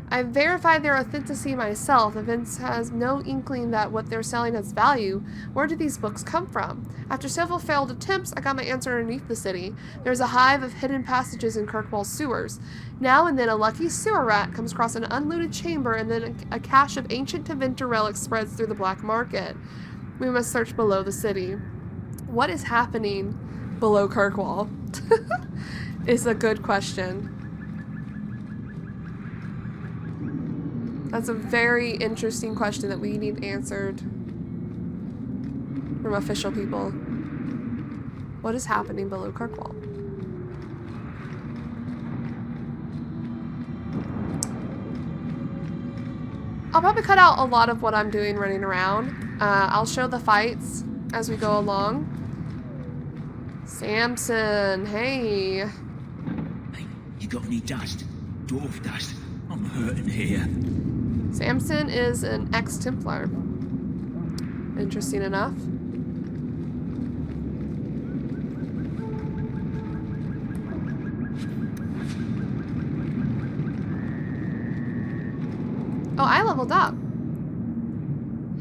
I've verified their authenticity myself. The Vince has no inkling that what they're selling has value. Where do these books come from? After several failed attempts, I got my answer underneath the city. There's a hive of hidden passages in Kirkwall's sewers. Now and then a lucky sewer rat comes across an unlooted chamber, and then a cache of ancient Tevinter relics spreads through the black market. We must search below the city. What is happening below Kirkwall? Is a good question. That's a very interesting question that we need answered from official people. What is happening below Kirkwall? I'll probably cut out a lot of what I'm doing running around. I'll show the fights as we go along. Samson, hey. Hey, you got any dust? Dwarf dust? I'm hurting here. Samson is an ex-Templar. Interesting enough. Oh, I leveled up.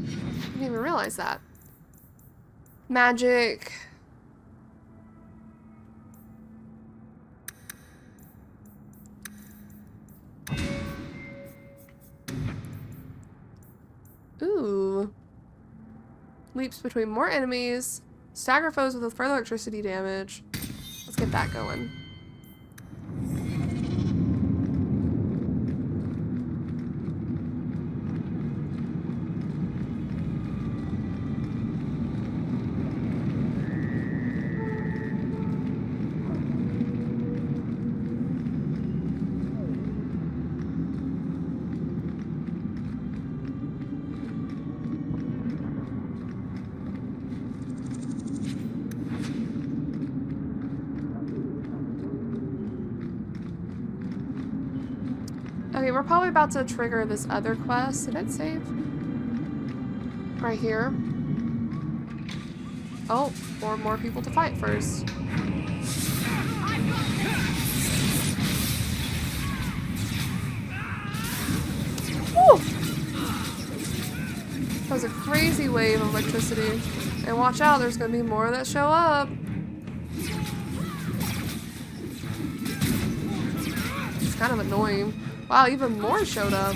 Didn't even realize that. Magic. Ooh. Leaps between more enemies. Stagger foes with further electricity damage. Let's get that going. Okay, we're probably about to trigger this other quest. Did it save? Right here. Oh, 4 more people to fight first. Woo! That was a crazy wave of electricity. And watch out, there's gonna be more that show up. It's kind of annoying. Wow, even more showed up.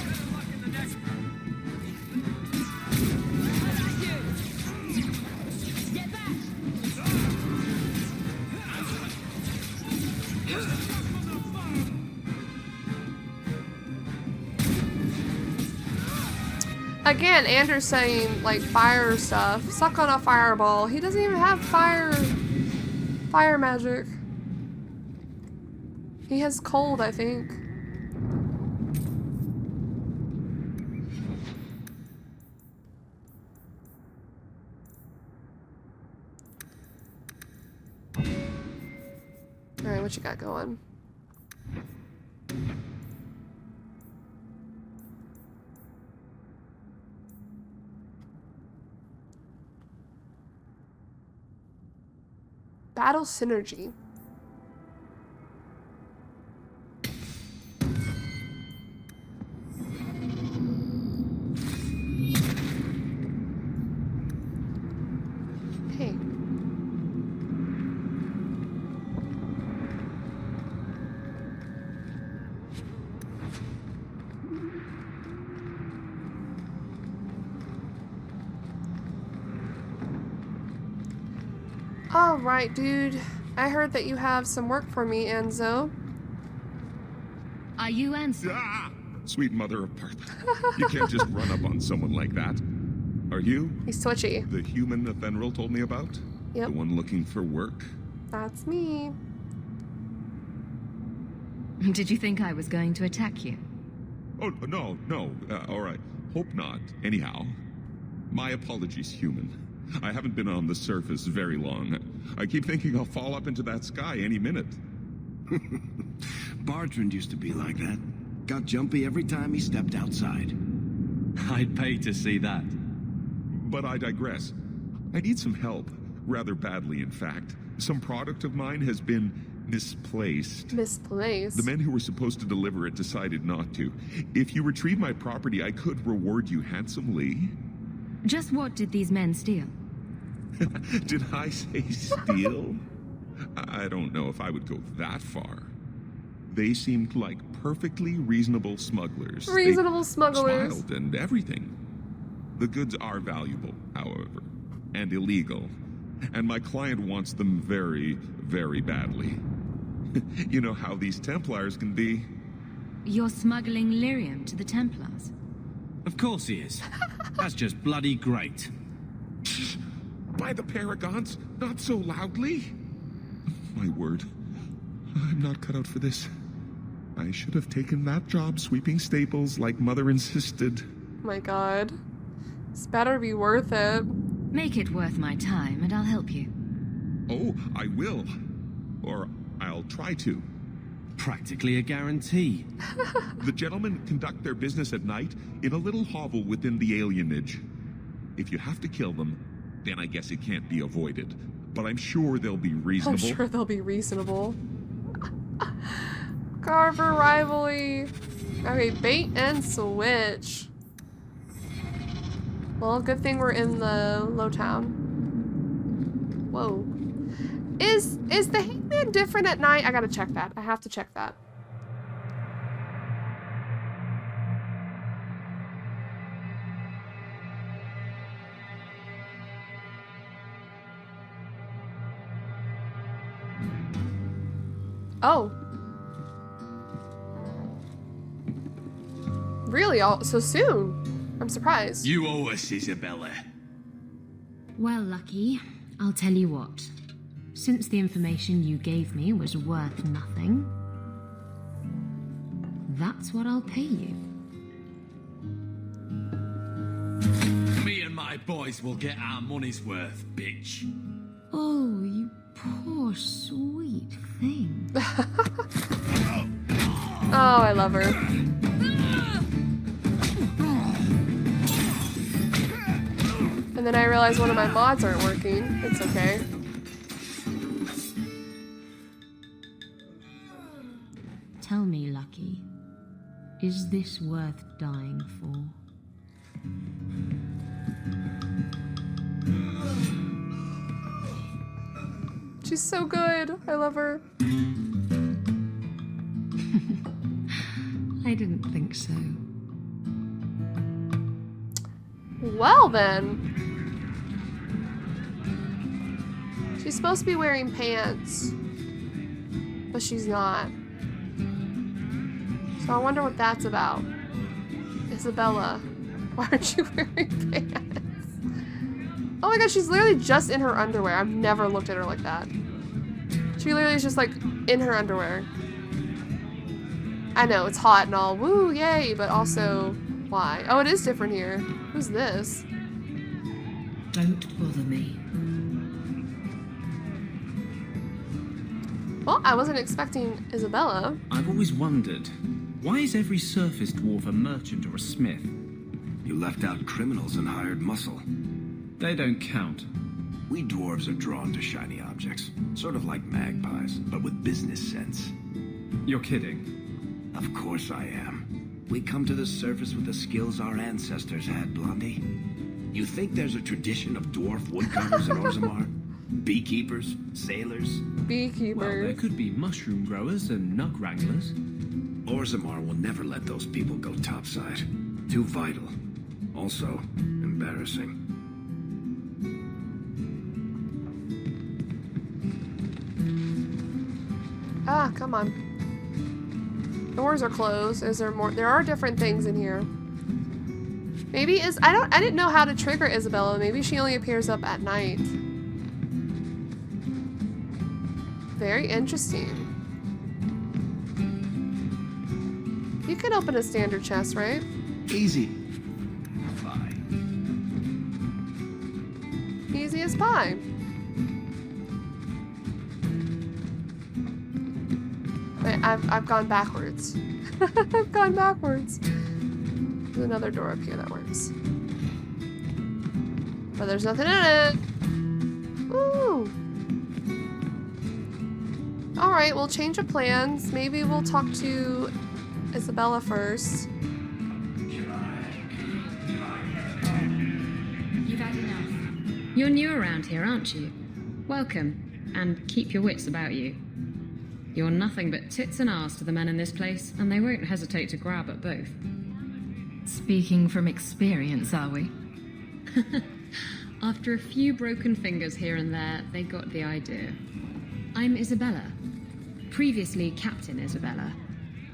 Again, Andrew's saying, like, fire stuff. Suck on a fireball. He doesn't even have fire magic. He has cold, I think. Alright, what you got going? Battle synergy. Hey. Alright, dude. I heard that you have some work for me, Enzo. Are you Enzo? Ah! Sweet mother of Parth. You can't just run up on someone like that. Are you? He's twitchy. The human Athenril told me about? Yep. The one looking for work? That's me. Did you think I was going to attack you? Oh, no. All right. Hope not. Anyhow, my apologies, human. I haven't been on the surface very long. I keep thinking I'll fall up into that sky any minute. Bartrand used to be like that. Got jumpy every time he stepped outside. I'd pay to see that. But I digress. I need some help. Rather badly, in fact. Some product of mine has been misplaced. Misplaced? The men who were supposed to deliver it decided not to. If you retrieve my property, I could reward you handsomely. Just what did these men steal? Did I say steal? I don't know if I would go that far. They seemed like perfectly reasonable smugglers. Reasonable smugglers. Smiled and everything. The goods are valuable, however, and illegal. And my client wants them very, very badly. You know how these Templars can be. You're smuggling lyrium to the Templars? Of course he is. That's just bloody great. By the Paragons, not so loudly. My word, I'm not cut out for this. I should have taken that job sweeping stables like Mother insisted. My god. This better be worth it. Make it worth my time and I'll help you. Oh, I will. Or I'll try to. Practically a guarantee. The gentlemen conduct their business at night in a little hovel within the alienage. If you have to kill them, then I guess it can't be avoided. But I'm sure they'll be reasonable. I'm sure they'll be reasonable. Carver rivalry. Okay, bait and switch. Well, good thing we're in the low town. Whoa. Is the hangman different at night? I gotta check that. I have to check that. Oh. Really? All so soon? I'm surprised. You owe us, Isabella. Well, Lucky, I'll tell you what. Since the information you gave me was worth nothing, that's what I'll pay you. Me and my boys will get our money's worth, bitch. Oh, you poor sweet thing. Oh, I love her. And then I realize one of my mods aren't working. It's okay. Tell me, Lucky, is this worth dying for? She's so good. I love her. I didn't think so. Well then. She's supposed to be wearing pants. But she's not. So I wonder what that's about. Isabella, why aren't you wearing pants? Oh my god, she's literally just in her underwear. I've never looked at her like that. She literally is just like in her underwear. I know, it's hot and all, woo, yay, but also, why? Oh, it is different here. Who's this? Don't bother me. Well, I wasn't expecting Isabella. I've always wondered, why is every surface dwarf a merchant or a smith? You left out criminals and hired muscle. They don't count. We dwarves are drawn to shiny objects, sort of like magpies, but with business sense. You're kidding. Of course I am. We come to the surface with the skills our ancestors had, Blondie. You think there's a tradition of dwarf woodcutters in Orzammar? Beekeepers? Sailors? Beekeepers. Well, there could be mushroom growers and nug wranglers. Orzammar will never let those people go topside. Too vital. Also, embarrassing. Ah, come on. Doors are closed. Is there more? There are different things in here. Maybe I didn't know how to trigger Isabella. Maybe she only appears up at night. Very interesting. You can open a standard chest, right? Easy. Bye. Easy as pie. Wait, I've gone backwards. I've gone backwards. There's another door up here that works. But there's nothing in it. Woo! Alright, we'll change of plans. Maybe we'll talk to Isabella first. You've had enough. You're new around here, aren't you? Welcome, and keep your wits about you. You're nothing but tits and arse to the men in this place, and they won't hesitate to grab at both. Speaking from experience, are we? After a few broken fingers here and there, they got the idea. I'm Isabella. Previously Captain Isabella.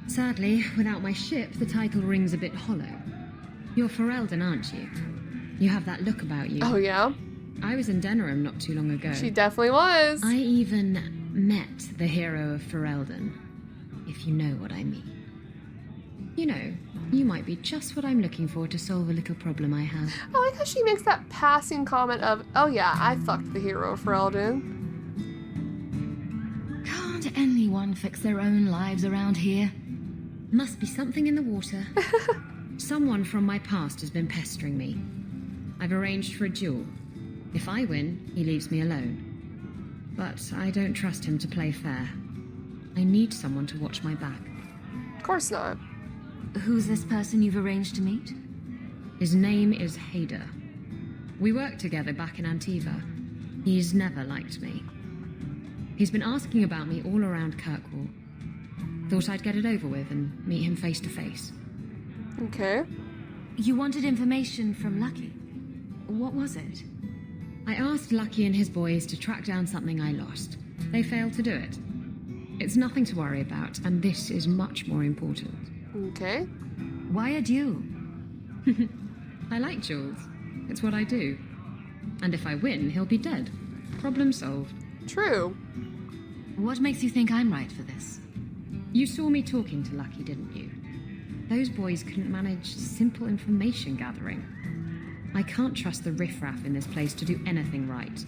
Sadly, without my ship, the title rings a bit hollow. You're Ferelden, aren't you? You have that look about you. Oh, yeah? I was in Denerim not too long ago. She definitely was. I even met the hero of Ferelden, if you know what I mean. You know, you might be just what I'm looking for to solve a little problem I have. I like how she makes that passing comment of, oh yeah, I fucked the hero of Ferelden. Can't anyone fix their own lives around here? Must be something in the water. Someone from my past has been pestering me. I've arranged for a duel. If I win, he leaves me alone. But I don't trust him to play fair. I need someone to watch my back. Of course not. Who's this person you've arranged to meet? His name is Hader. We worked together back in Antiva. He's never liked me. He's been asking about me all around Kirkwall. Thought I'd get it over with and meet him face to face. Okay. You wanted information from Lucky. What was it? I asked Lucky and his boys to track down something I lost. They failed to do it. It's nothing to worry about, and this is much more important. Okay. Why a duel? I like duels. It's what I do. And if I win, he'll be dead. Problem solved. True. What makes you think I'm right for this? You saw me talking to Lucky, didn't you? Those boys couldn't manage simple information gathering. I can't trust the riffraff in this place to do anything right.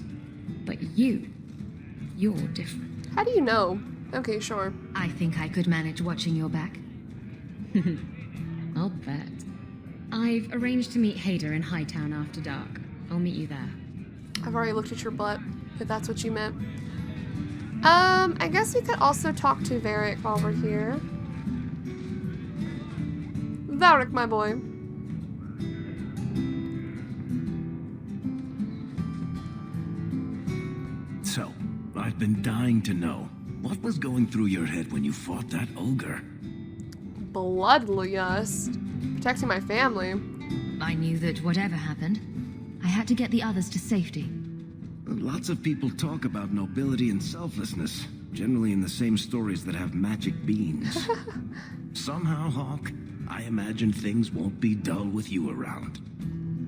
But you're different. How do you know? Okay, sure. I think I could manage watching your back. I'll bet. I've arranged to meet Hader in Hightown after dark. I'll meet you there. I've already looked at your butt, if that's what you meant. I guess we could also talk to Varric while we're here. Varric, my boy. So, I've been dying to know. What was going through your head when you fought that ogre? Bloodlust. Protecting my family. I knew that whatever happened, I had to get the others to safety. Lots of people talk about nobility and selflessness, generally in the same stories that have magic beans. Somehow, Hawke, I imagine things won't be dull with you around.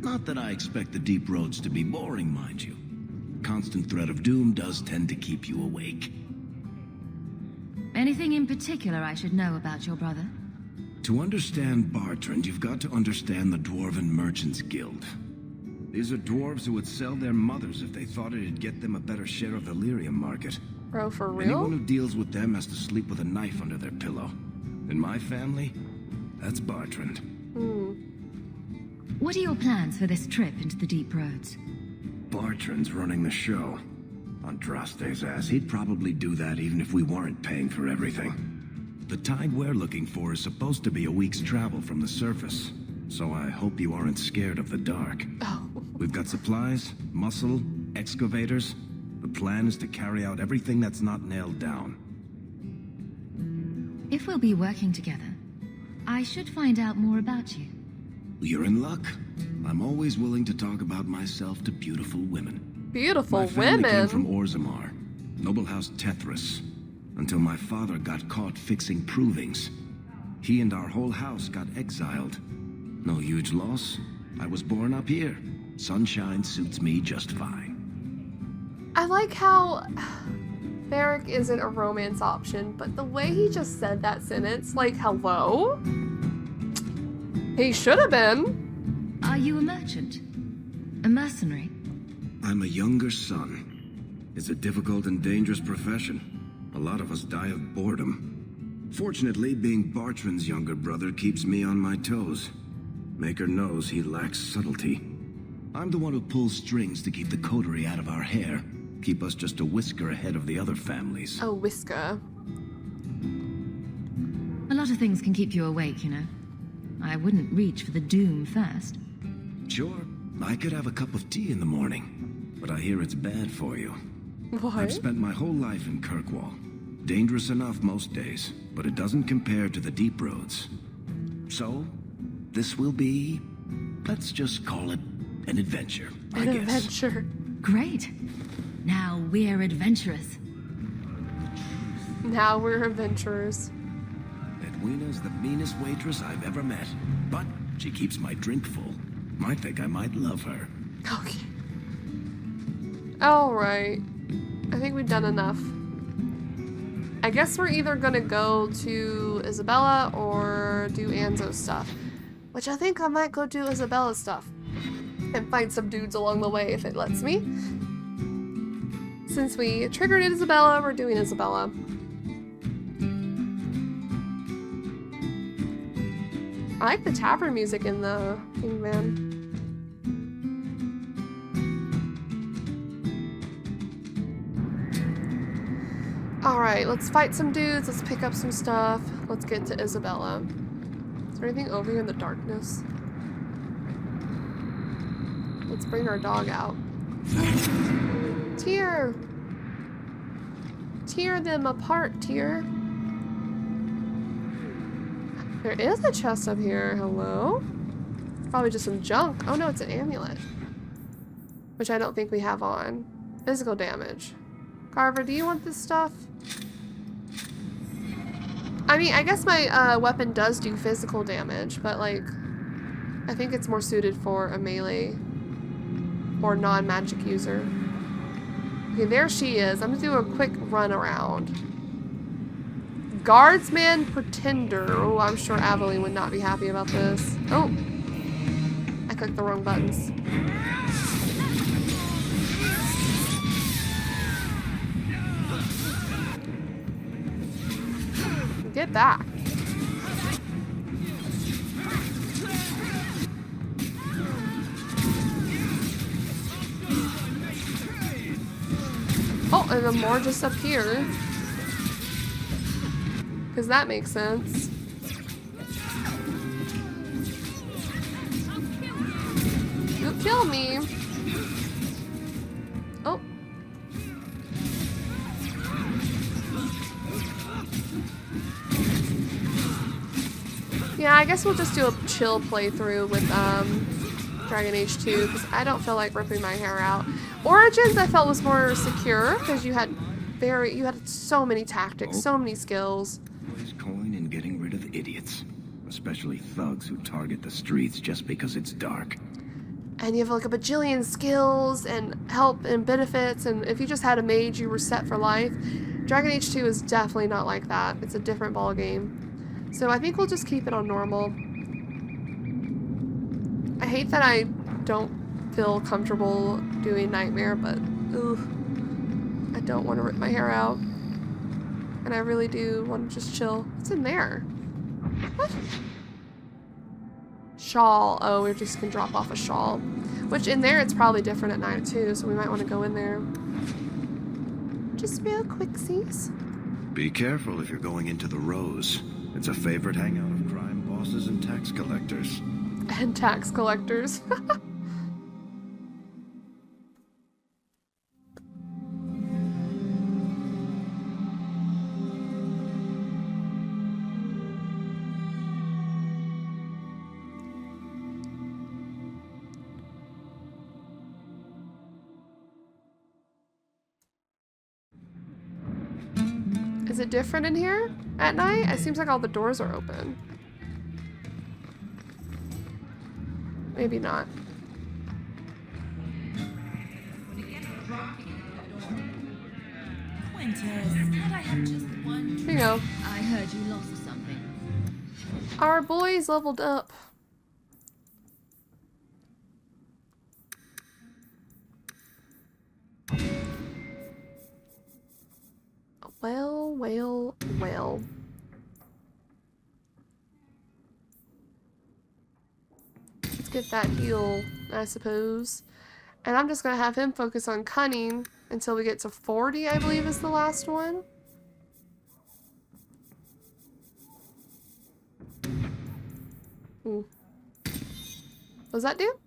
Not that I expect the deep roads to be boring, mind you. Constant threat of doom does tend to keep you awake. Anything in particular I should know about your brother? To understand Bartrand, you've got to understand the Dwarven Merchants Guild. These are dwarves who would sell their mothers if they thought it'd get them a better share of the lyrium market. Bro, for real? Anyone who deals with them has to sleep with a knife under their pillow. In my family, that's Bartrand. What are your plans for this trip into the deep roads? Bartrand's running the show. On Draste's ass, he'd probably do that even if we weren't paying for everything. The tide we're looking for is supposed to be a week's travel from the surface, so I hope you aren't scared of the dark. Oh. We've got supplies, muscle, excavators. The plan is to carry out everything that's not nailed down. If we'll be working together, I should find out more about you. You're in luck. I'm always willing to talk about myself to beautiful women. Beautiful My family women? came from Orzammar, noble house Tethras. until my father got caught fixing provings. He and our whole house got exiled. No huge loss. I was born up here. Sunshine suits me just fine. I like how Varric isn't a romance option, but the way he just said that sentence, like, hello? He should have been. Are you a merchant? A mercenary? I'm a younger son. It's a difficult and dangerous profession. A lot of us die of boredom. Fortunately, being Bartrand's younger brother keeps me on my toes. Maker knows he lacks subtlety. I'm the one who pulls strings to keep the coterie out of our hair. Keep us just a whisker ahead of the other families. A whisker. A lot of things can keep you awake, you know. I wouldn't reach for the doom first. Sure, I could have a cup of tea in the morning, but I hear it's bad for you. What? I've spent my whole life in Kirkwall. Dangerous enough most days, but it doesn't compare to the deep roads. So, this will be, let's just call it an adventure, I guess. An adventure. Great. Now we're adventurous. Now we're adventurers. Edwina's the meanest waitress I've ever met, but she keeps my drink full. I think I might love her. Okay. Alright. I think we've done enough. I guess we're either gonna go to Isabella or do Anzo's stuff. Which I think I might go do Isabella's stuff. And find some dudes along the way if it lets me. Since we triggered Isabella, we're doing Isabella. I like the tavern music in the thing, man. Alright, let's fight some dudes, let's pick up some stuff, let's get to Isabella. Is there anything over here in the darkness? Let's bring our dog out. Tear! Tear them apart, Tear. There is a chest up here. Hello? Probably just some junk. Oh no, it's an amulet. Which I don't think we have on. Physical damage. Carver, do you want this stuff? I mean, I guess my weapon does do physical damage, but like, I think it's more suited for a melee or non-magic user. Okay, there she is. I'm gonna do a quick run around. Guardsman Pretender. Oh, I'm sure Aveline would not be happy about this. Oh, I clicked the wrong buttons. Get back. Oh, and then more just up here. Because that makes sense. You'll kill me. Oh. Yeah, I guess we'll just do a chill playthrough with Dragon Age 2 because I don't feel like ripping my hair out. Origins I felt was more secure because you had so many tactics, so many skills. Always coin and getting rid of idiots, especially thugs who target the streets just because it's dark. And you have like a bajillion skills and help and benefits, and if you just had a mage, you were set for life. Dragon Age 2 is definitely not like that. It's a different ball game. So I think we'll just keep it on normal. I hate that I don't feel comfortable doing Nightmare, but I don't want to rip my hair out. And I really do want to just chill. What's in there? What? Shawl. Oh, we just can drop off a shawl. Which in there it's probably different at night too, so we might want to go in there. Just real quicksies. Be careful if you're going into the Rose. It's a favorite hangout of crime bosses and tax collectors. And tax collectors. Is it different in here at night? It seems like all the doors are open. Maybe not. Here you go. I heard you lost something. Our boys leveled up. Well, well, well. Let's get that heal, I suppose. And I'm just gonna have him focus on cunning until we get to 40, I believe is the last one. What does that do?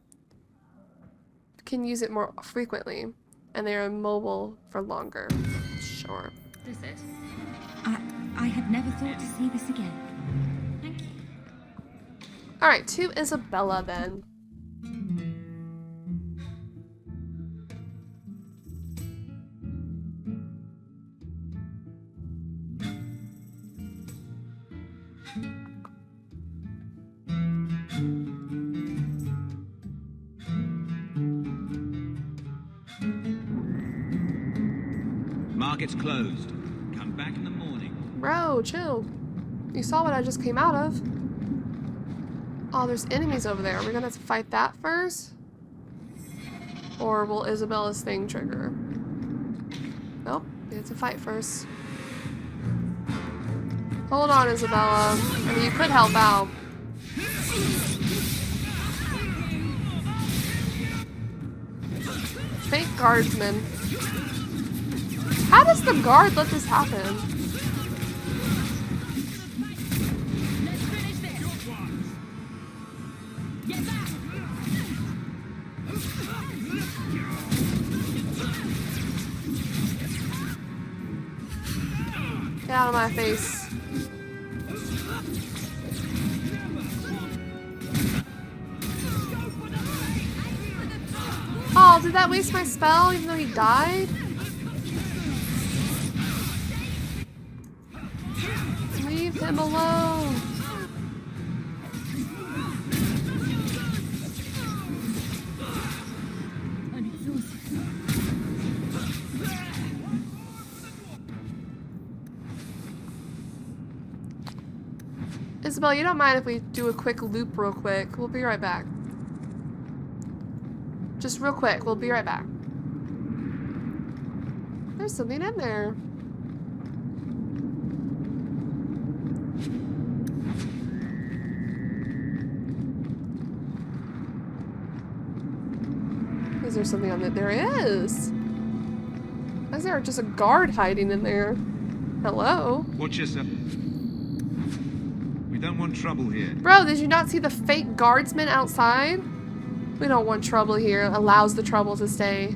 Can use it more frequently, and they are immobile for longer. Sure. Is it? I had never thought to see this again. Thank you. Alright, to Isabella then. Market's closed. Come back in the morning. Bro, chill. You saw what I just came out of. Oh, there's enemies over there. Are we gonna have to fight that first? Or will Isabella's thing trigger? Nope, we have to fight first. Hold on, Isabella. I mean, you could help out. Fake guardsman. How does the guard let this happen? Get out of my face. Oh, did that waste my spell even though he died? Leave him alone. I'm exhausted. Isabel, you don't mind if we do a quick loop real quick? We'll be right back. Just real quick, we'll be right back. There's something in there. Is there something on it? There is. Why is there just a guard hiding in there? Hello? Watch yourself. We don't want trouble here. Bro, did you not see the fake guardsman outside? We don't want trouble here. Allows the trouble to stay.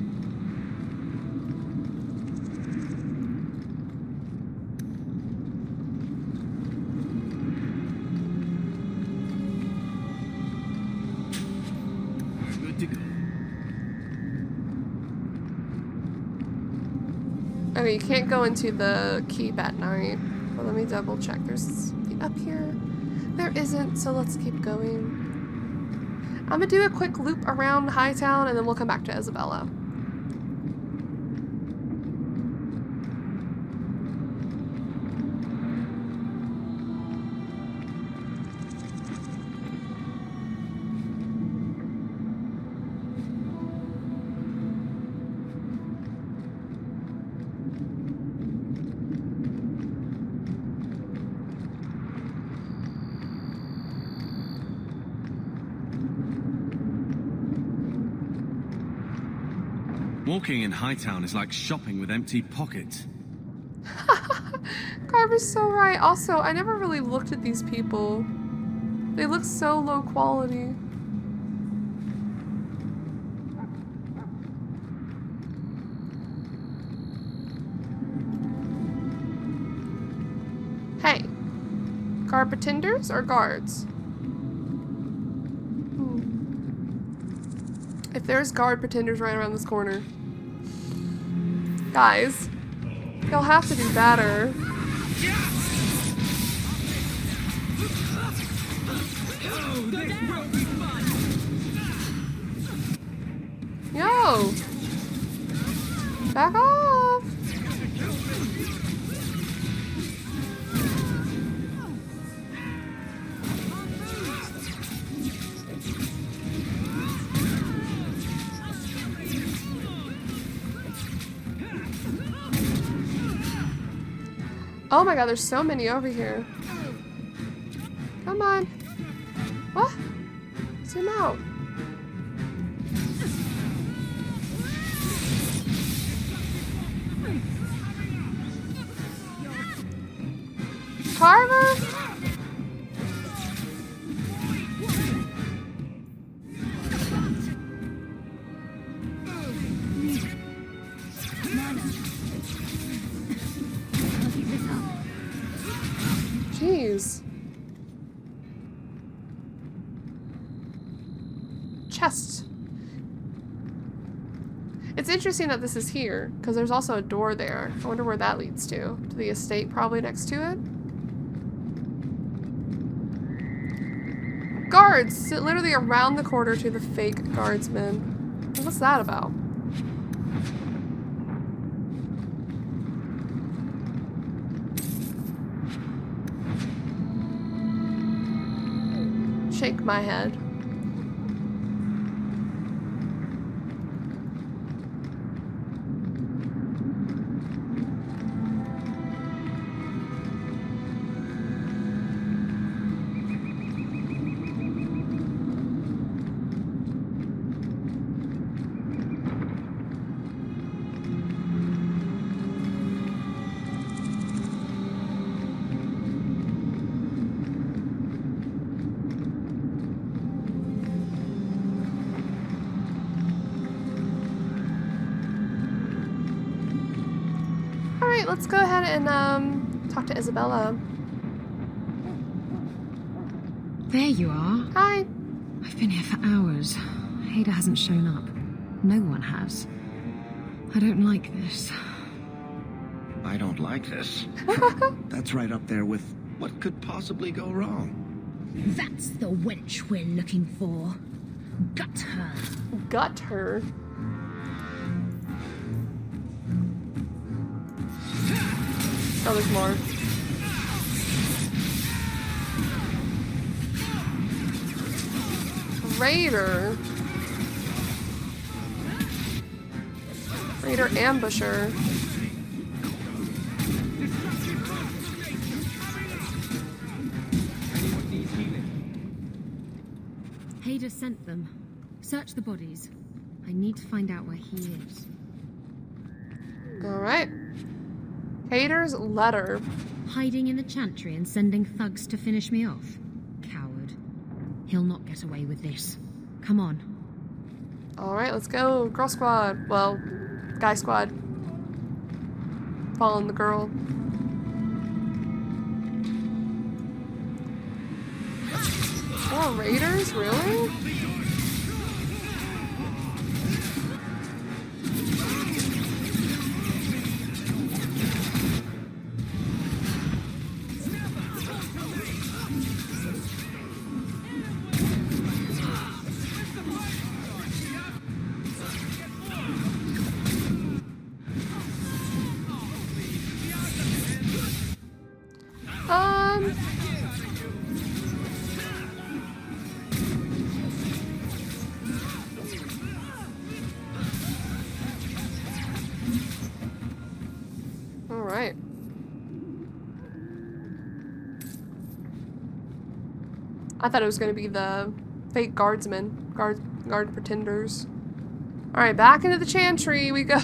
Good to go. Okay, you can't go into the keep at night. But let me double check. There's something up here. There isn't, so let's keep going. I'm gonna do a quick loop around Hightown and then we'll come back to Isabella. Walking in Hightown is like shopping with empty pockets. Carver's so right. Also, I never really looked at these people. They look so low quality. Hey, guard pretenders or guards? If there's guard pretenders right around this corner. Guys, you'll have to do better. Yo! Back off! Oh my god, there's so many over here. Come on. What? Zoom out. Carver? Jeez. Chest. It's interesting that this is here, because there's also a door there. I wonder where that leads to. To the estate probably next to it? Guards sit literally around the corner to the fake guardsmen. What's that about? Shake my head. Let's go ahead and talk to Isabella. There you are. Hi. I've been here for hours. Ada hasn't shown up. No one has. I don't like this. I don't like this. That's right up there with what could possibly go wrong. That's the wench we're looking for. Gut her. Gut her. Oh, there's more. Raider. Raider ambusher. Ada sent them. Search the bodies. I need to find out where he is. Alright. Hader's letter. Hiding in the chantry and sending thugs to finish me off. Coward. He'll not get away with this. Come on. Alright, let's go. Girl squad. Well, guy squad. Following the girl. More raiders? Really? Alright. I thought it was going to be the fake guardsmen. Guard pretenders. Alright, back into the chantry we go.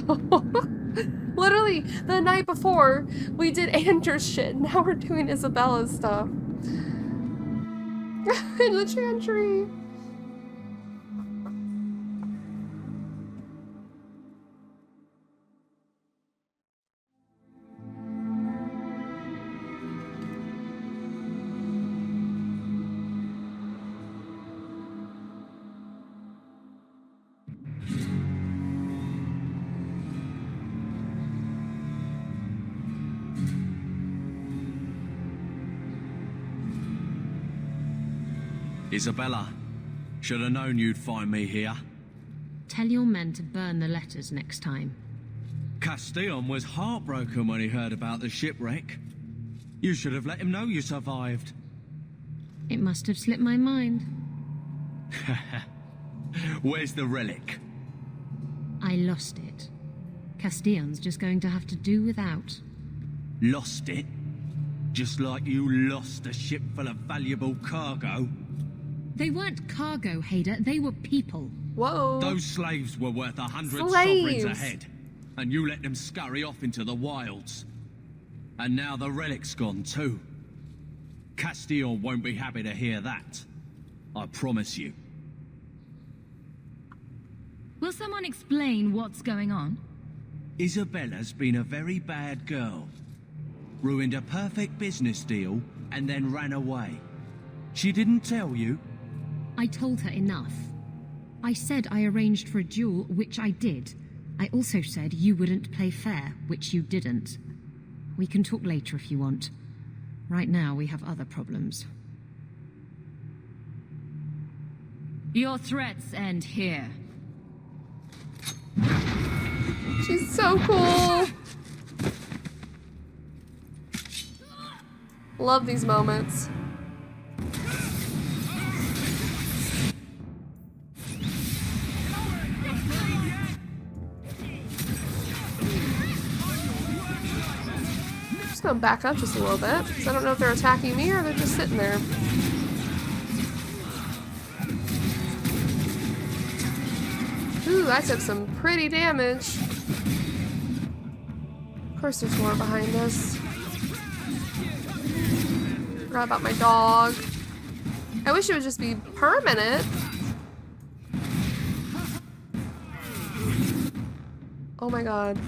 Literally, the night before, we did Andrew's shit. Now we're doing Isabella's stuff. In the chantry. Isabella, should have known you'd find me here. Tell your men to burn the letters next time. Castillon was heartbroken when he heard about the shipwreck. You should have let him know you survived. It must have slipped my mind. Where's the relic? I lost it. Castillon's just going to have to do without. Lost it? Just like you lost a ship full of valuable cargo? They weren't cargo, Hader. They were people. Whoa. Those slaves were worth 100 Slaves. sovereigns a head, and you let them scurry off into the wilds. And now the relic's gone too. Castillon won't be happy to hear that. I promise you. Will someone explain what's going on? Isabella's been a very bad girl. Ruined a perfect business deal and then ran away. She didn't tell you? I told her enough. I said I arranged for a duel, which I did. I also said you wouldn't play fair, which you didn't. We can talk later if you want. Right now, we have other problems. Your threats end here. She's so cool. Love these moments. I'm just gonna back up just a little bit, because I don't know if they're attacking me or they're just sitting there. Ooh, I took some pretty damage. Of course there's more behind us. Forgot about my dog. I wish it would just be permanent. Oh my god.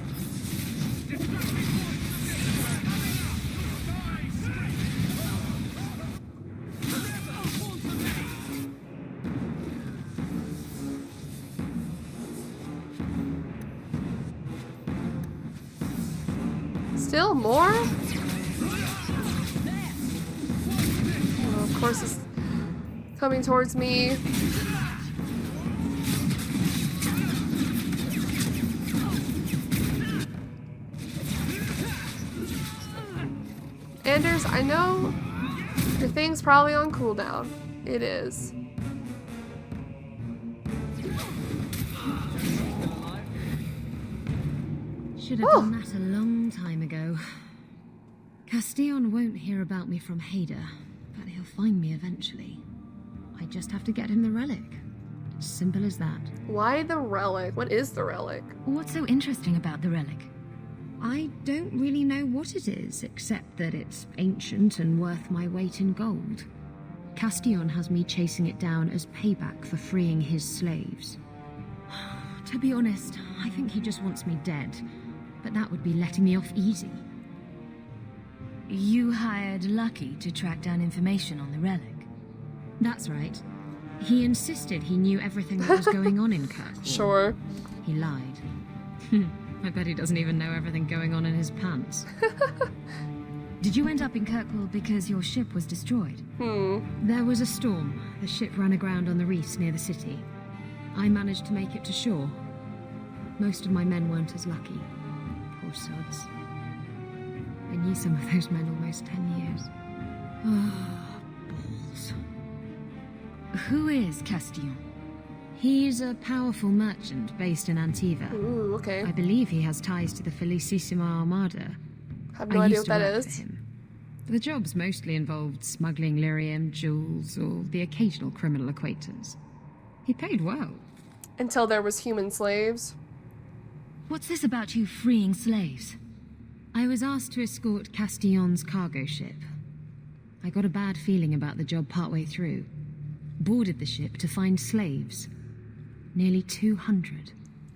Still more? Oh, of course it's coming towards me. Anders, I know your thing's probably on cooldown. It is. Should have done that a long time ago. Castillon won't hear about me from Hader, but he'll find me eventually. I just have to get him the relic. It's simple as that. Why the relic? What is the relic? What's so interesting about the relic? I don't really know what it is, except that it's ancient and worth my weight in gold. Castillon has me chasing it down as payback for freeing his slaves. To be honest, I think he just wants me dead, but that would be letting me off easy. You hired Lucky to track down information on the relic. That's right. He insisted he knew everything that was going on in Kirkwall. Sure. He lied. I bet he doesn't even know everything going on in his pants. Did you end up in Kirkwall because your ship was destroyed? There was a storm. The ship ran aground on the reefs near the city. I managed to make it to shore. Most of my men weren't as lucky. Poor sods. I knew some of those men almost 10 years. Ah, balls. Who is Castillon? He's a powerful merchant based in Antiva. Ooh, okay. I believe he has ties to the Felicissima Armada. Have no idea used what to that work is. for him. The jobs mostly involved smuggling lyrium, jewels, or the occasional criminal acquaintance. He paid well. Until there was human slaves. What's this about you freeing slaves? I was asked to escort Castillon's cargo ship. I got a bad feeling about the job partway through. Boarded the ship to find slaves. Nearly 200.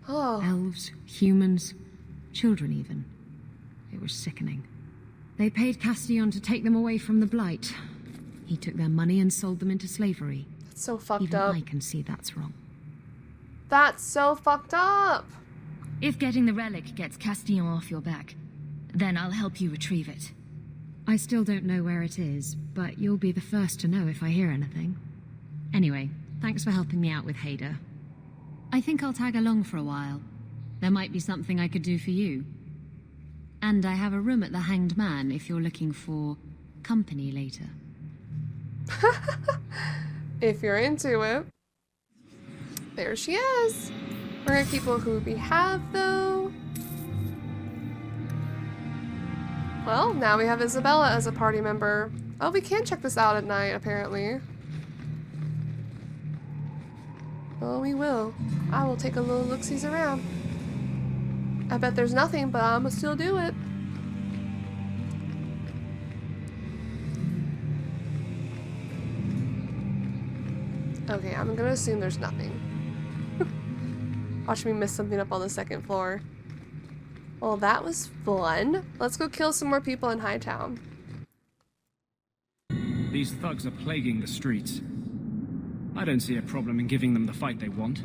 Oh. Elves, humans, children even. It was sickening. They paid Castillon to take them away from the Blight. He took their money and sold them into slavery. That's so fucked Even up. I can see that's wrong. That's so fucked up. If getting the relic gets Castillon off your back, then I'll help you retrieve it. I still don't know where it is, but you'll be the first to know if I hear anything. Anyway, thanks for helping me out with Hader. I think I'll tag along for a while. There might be something I could do for you. And I have a room at the Hanged Man if you're looking for company later. If you're into it. There she is. We're gonna keep a look who we have, though. Well, now we have Isabella as a party member. Oh, we can check this out at night, apparently. Well, we will. I will take a little look-sees around. I bet there's nothing, but I'ma still do it. Okay, I'm gonna assume there's nothing. Watch me miss something up on the second floor. Well, that was fun. Let's go kill some more people in Hightown. These thugs are plaguing the streets. I don't see a problem in giving them the fight they want.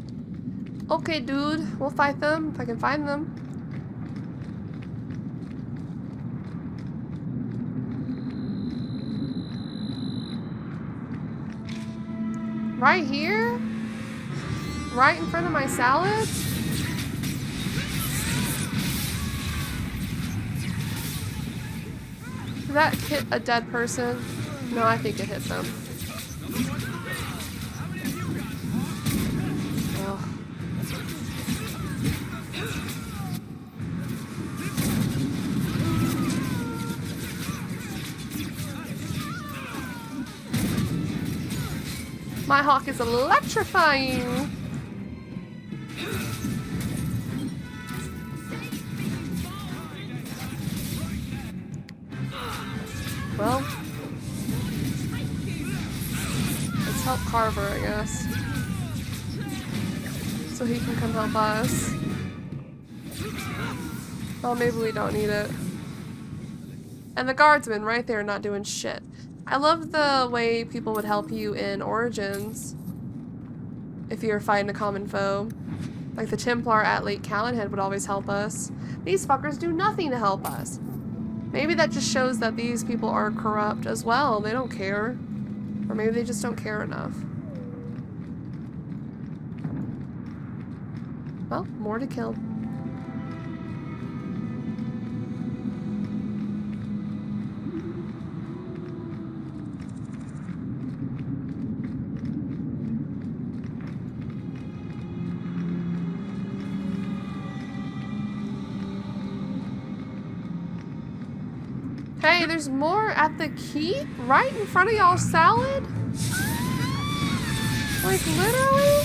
Okay, dude. We'll fight them if I can find them. Right here? Right in front of my salad? Did that hit a dead person? No, I think it hit them. Ugh. My Hawke is electrifying! Well, let's help Carver, I guess. So he can come help us. Well, maybe we don't need it. And the guardsman right there not doing shit. I love the way people would help you in Origins if you were fighting a common foe. Like the Templar at Lake Calenhead would always help us. These fuckers do nothing to help us. Maybe that just shows that these people are corrupt as well. They don't care. Or maybe they just don't care enough. Well, more to kill. Hey, there's more at the keep? Right in front of y'all's salad? Like, literally?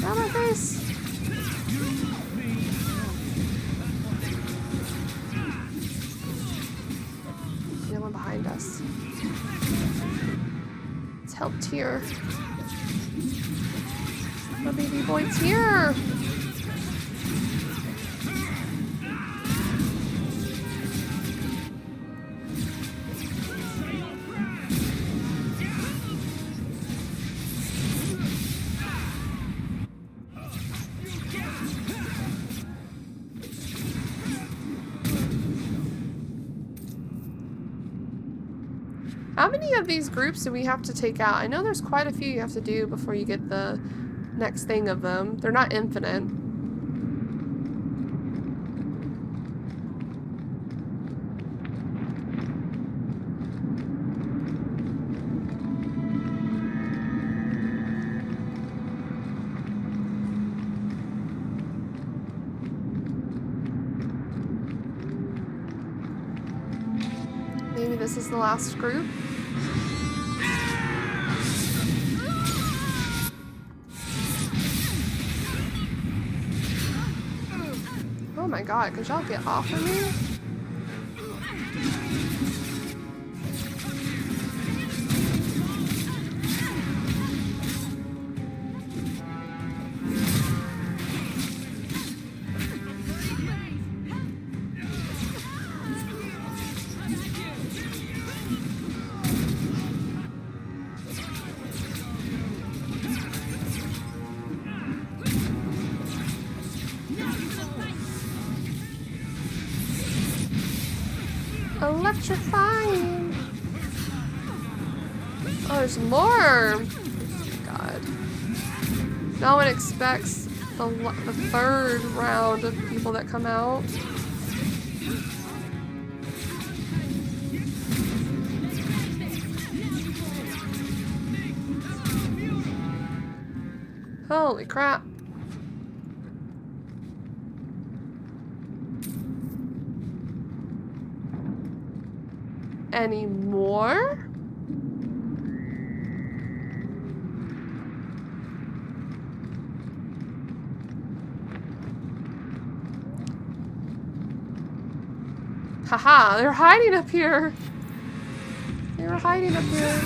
Out my face. No one behind us. Let's help Tyr. My baby boy Tyr. How many of these groups do we have to take out? I know there's quite a few you have to do before you get the next thing of them. They're not infinite. Maybe this is the last group. Oh my god, could y'all get off of me? Electrifying. Oh, there's more. God. No one expects the third round of people that come out. Holy crap. Any more? Haha, they're hiding up here. They were hiding up here.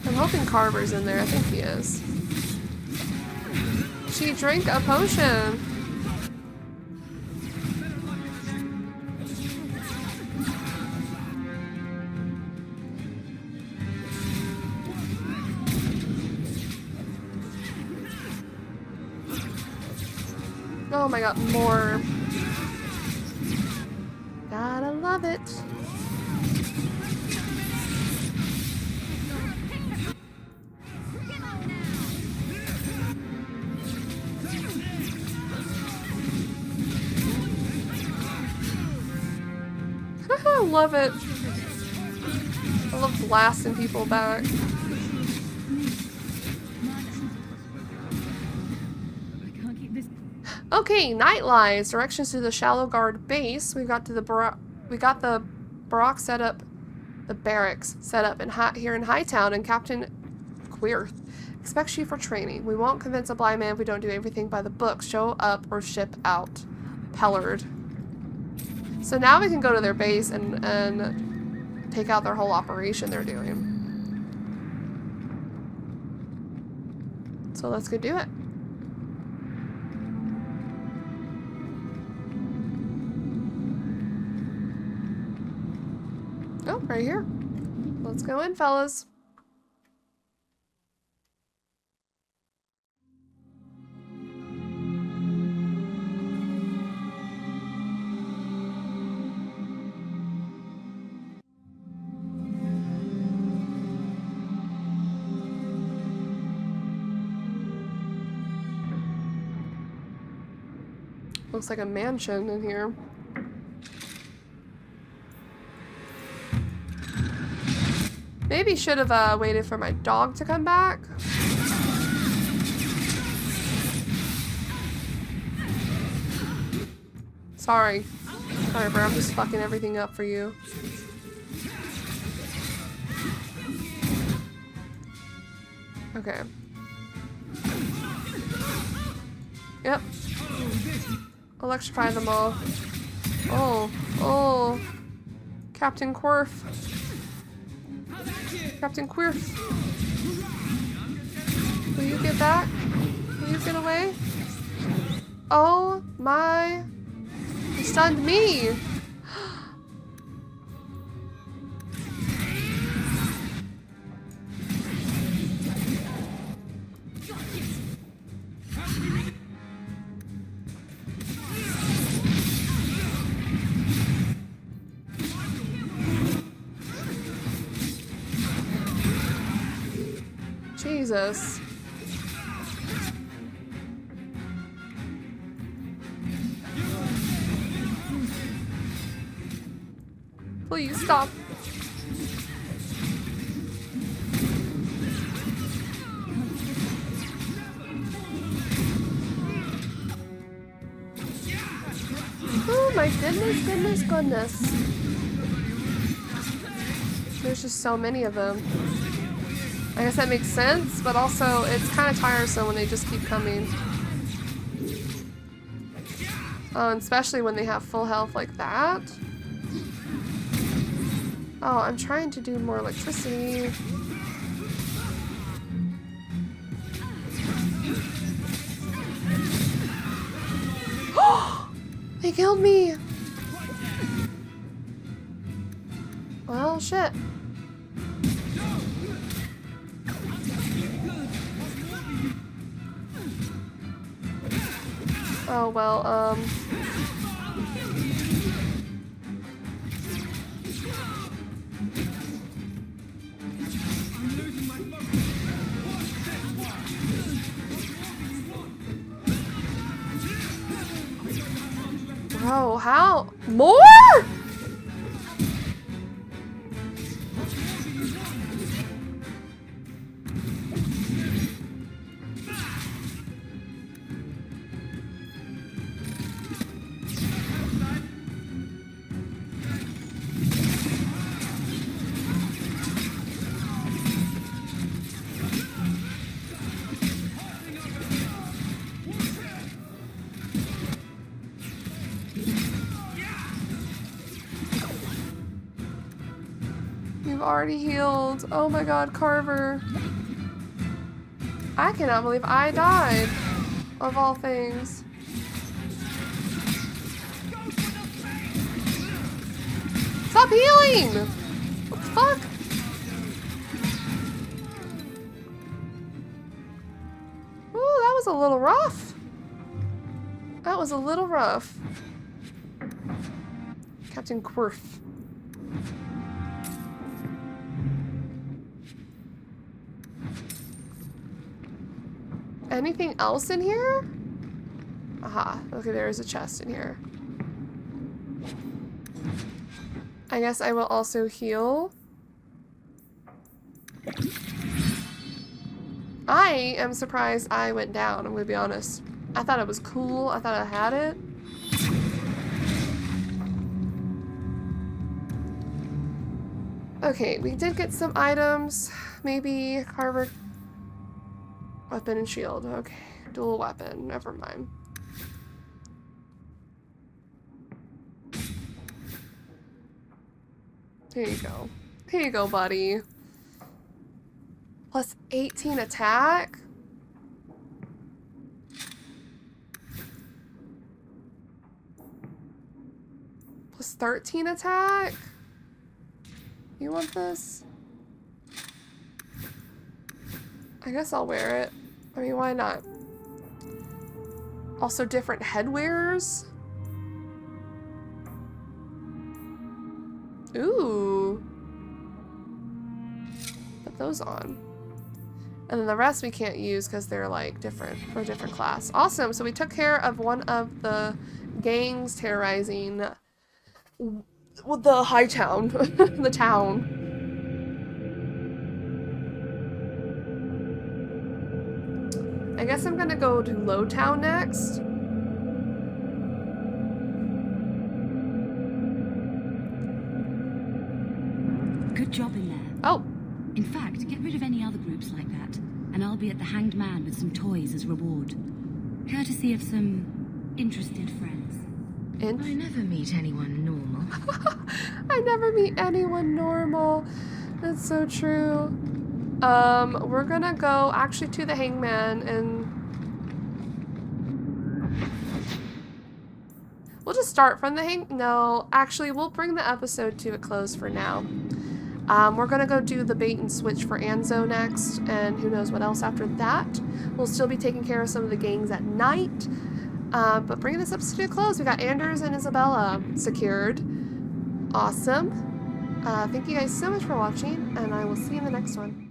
I'm hoping Carver's in there. I think he is. She drank a potion. Oh my god, more. Gotta love it. I love it. I love blasting people back. Okay, Night Lies. Directions to the Shallow Guard base. We got the barracks set up, the barracks set up here in Hightown, and Captain Queerth expects you for training. We won't convince a blind man if we don't do everything by the book. Show up or ship out. Pellard. So now we can go to their base and take out their whole operation they're doing. So let's go do it. Oh, right here. Let's go in, fellas. Looks like a mansion in here. Maybe should have waited for my dog to come back. Sorry. Sorry, bro. I'm just fucking everything up for you. Okay. Yep. Electrify them all. Oh. Oh. Captain Quirf. Captain Queerth. Will you get back? Will you get away? Oh my. He stunned me. Jesus. Please stop. Oh my goodness, goodness, goodness. There's just so many of them. I guess that makes sense, but also it's kind of tiresome when they just keep coming. And especially when they have full health like that. Oh, I'm trying to do more electricity. They killed me! Oh, well, Bro, how? More?! You've already healed. Oh my god, Carver. I cannot believe I died. Of all things. Stop healing! What the fuck? Ooh, that was a little rough. That was a little rough. Captain Quirf. Anything else in here? Aha. Okay, there is a chest in here. I guess I will also heal. I am surprised I went down, I'm gonna be honest. I thought it was cool. I thought I had it. Okay, we did get some items. Maybe Carver. Weapon and shield. Okay. Dual weapon. Never mind. Here you go. Here you go, buddy. Plus 18 attack? Plus 13 attack? You want this? I guess I'll wear it. I mean, why not? Also different head wearers. Ooh. Put those on. And then the rest we can't use because they're like different for a different class. Awesome. So we took care of one of the gangs terrorizing the high town. The town. I guess I'm gonna go to Low Town next. Good job in there. Oh. In fact, get rid of any other groups like that, and I'll be at the Hanged Man with some toys as reward. Courtesy of some interested friends. I never meet anyone normal. I never meet anyone normal. That's so true. We're gonna go actually to the Hangman and we'll just start from the no, actually we'll bring the episode to a close for now. We're gonna go do the bait and switch for Anzo next, and who knows what else after that. We'll still be taking care of some of the gangs at night. But bringing this episode to a close, we got Anders and Isabella secured. Awesome. Thank you guys so much for watching, and I will see you in the next one.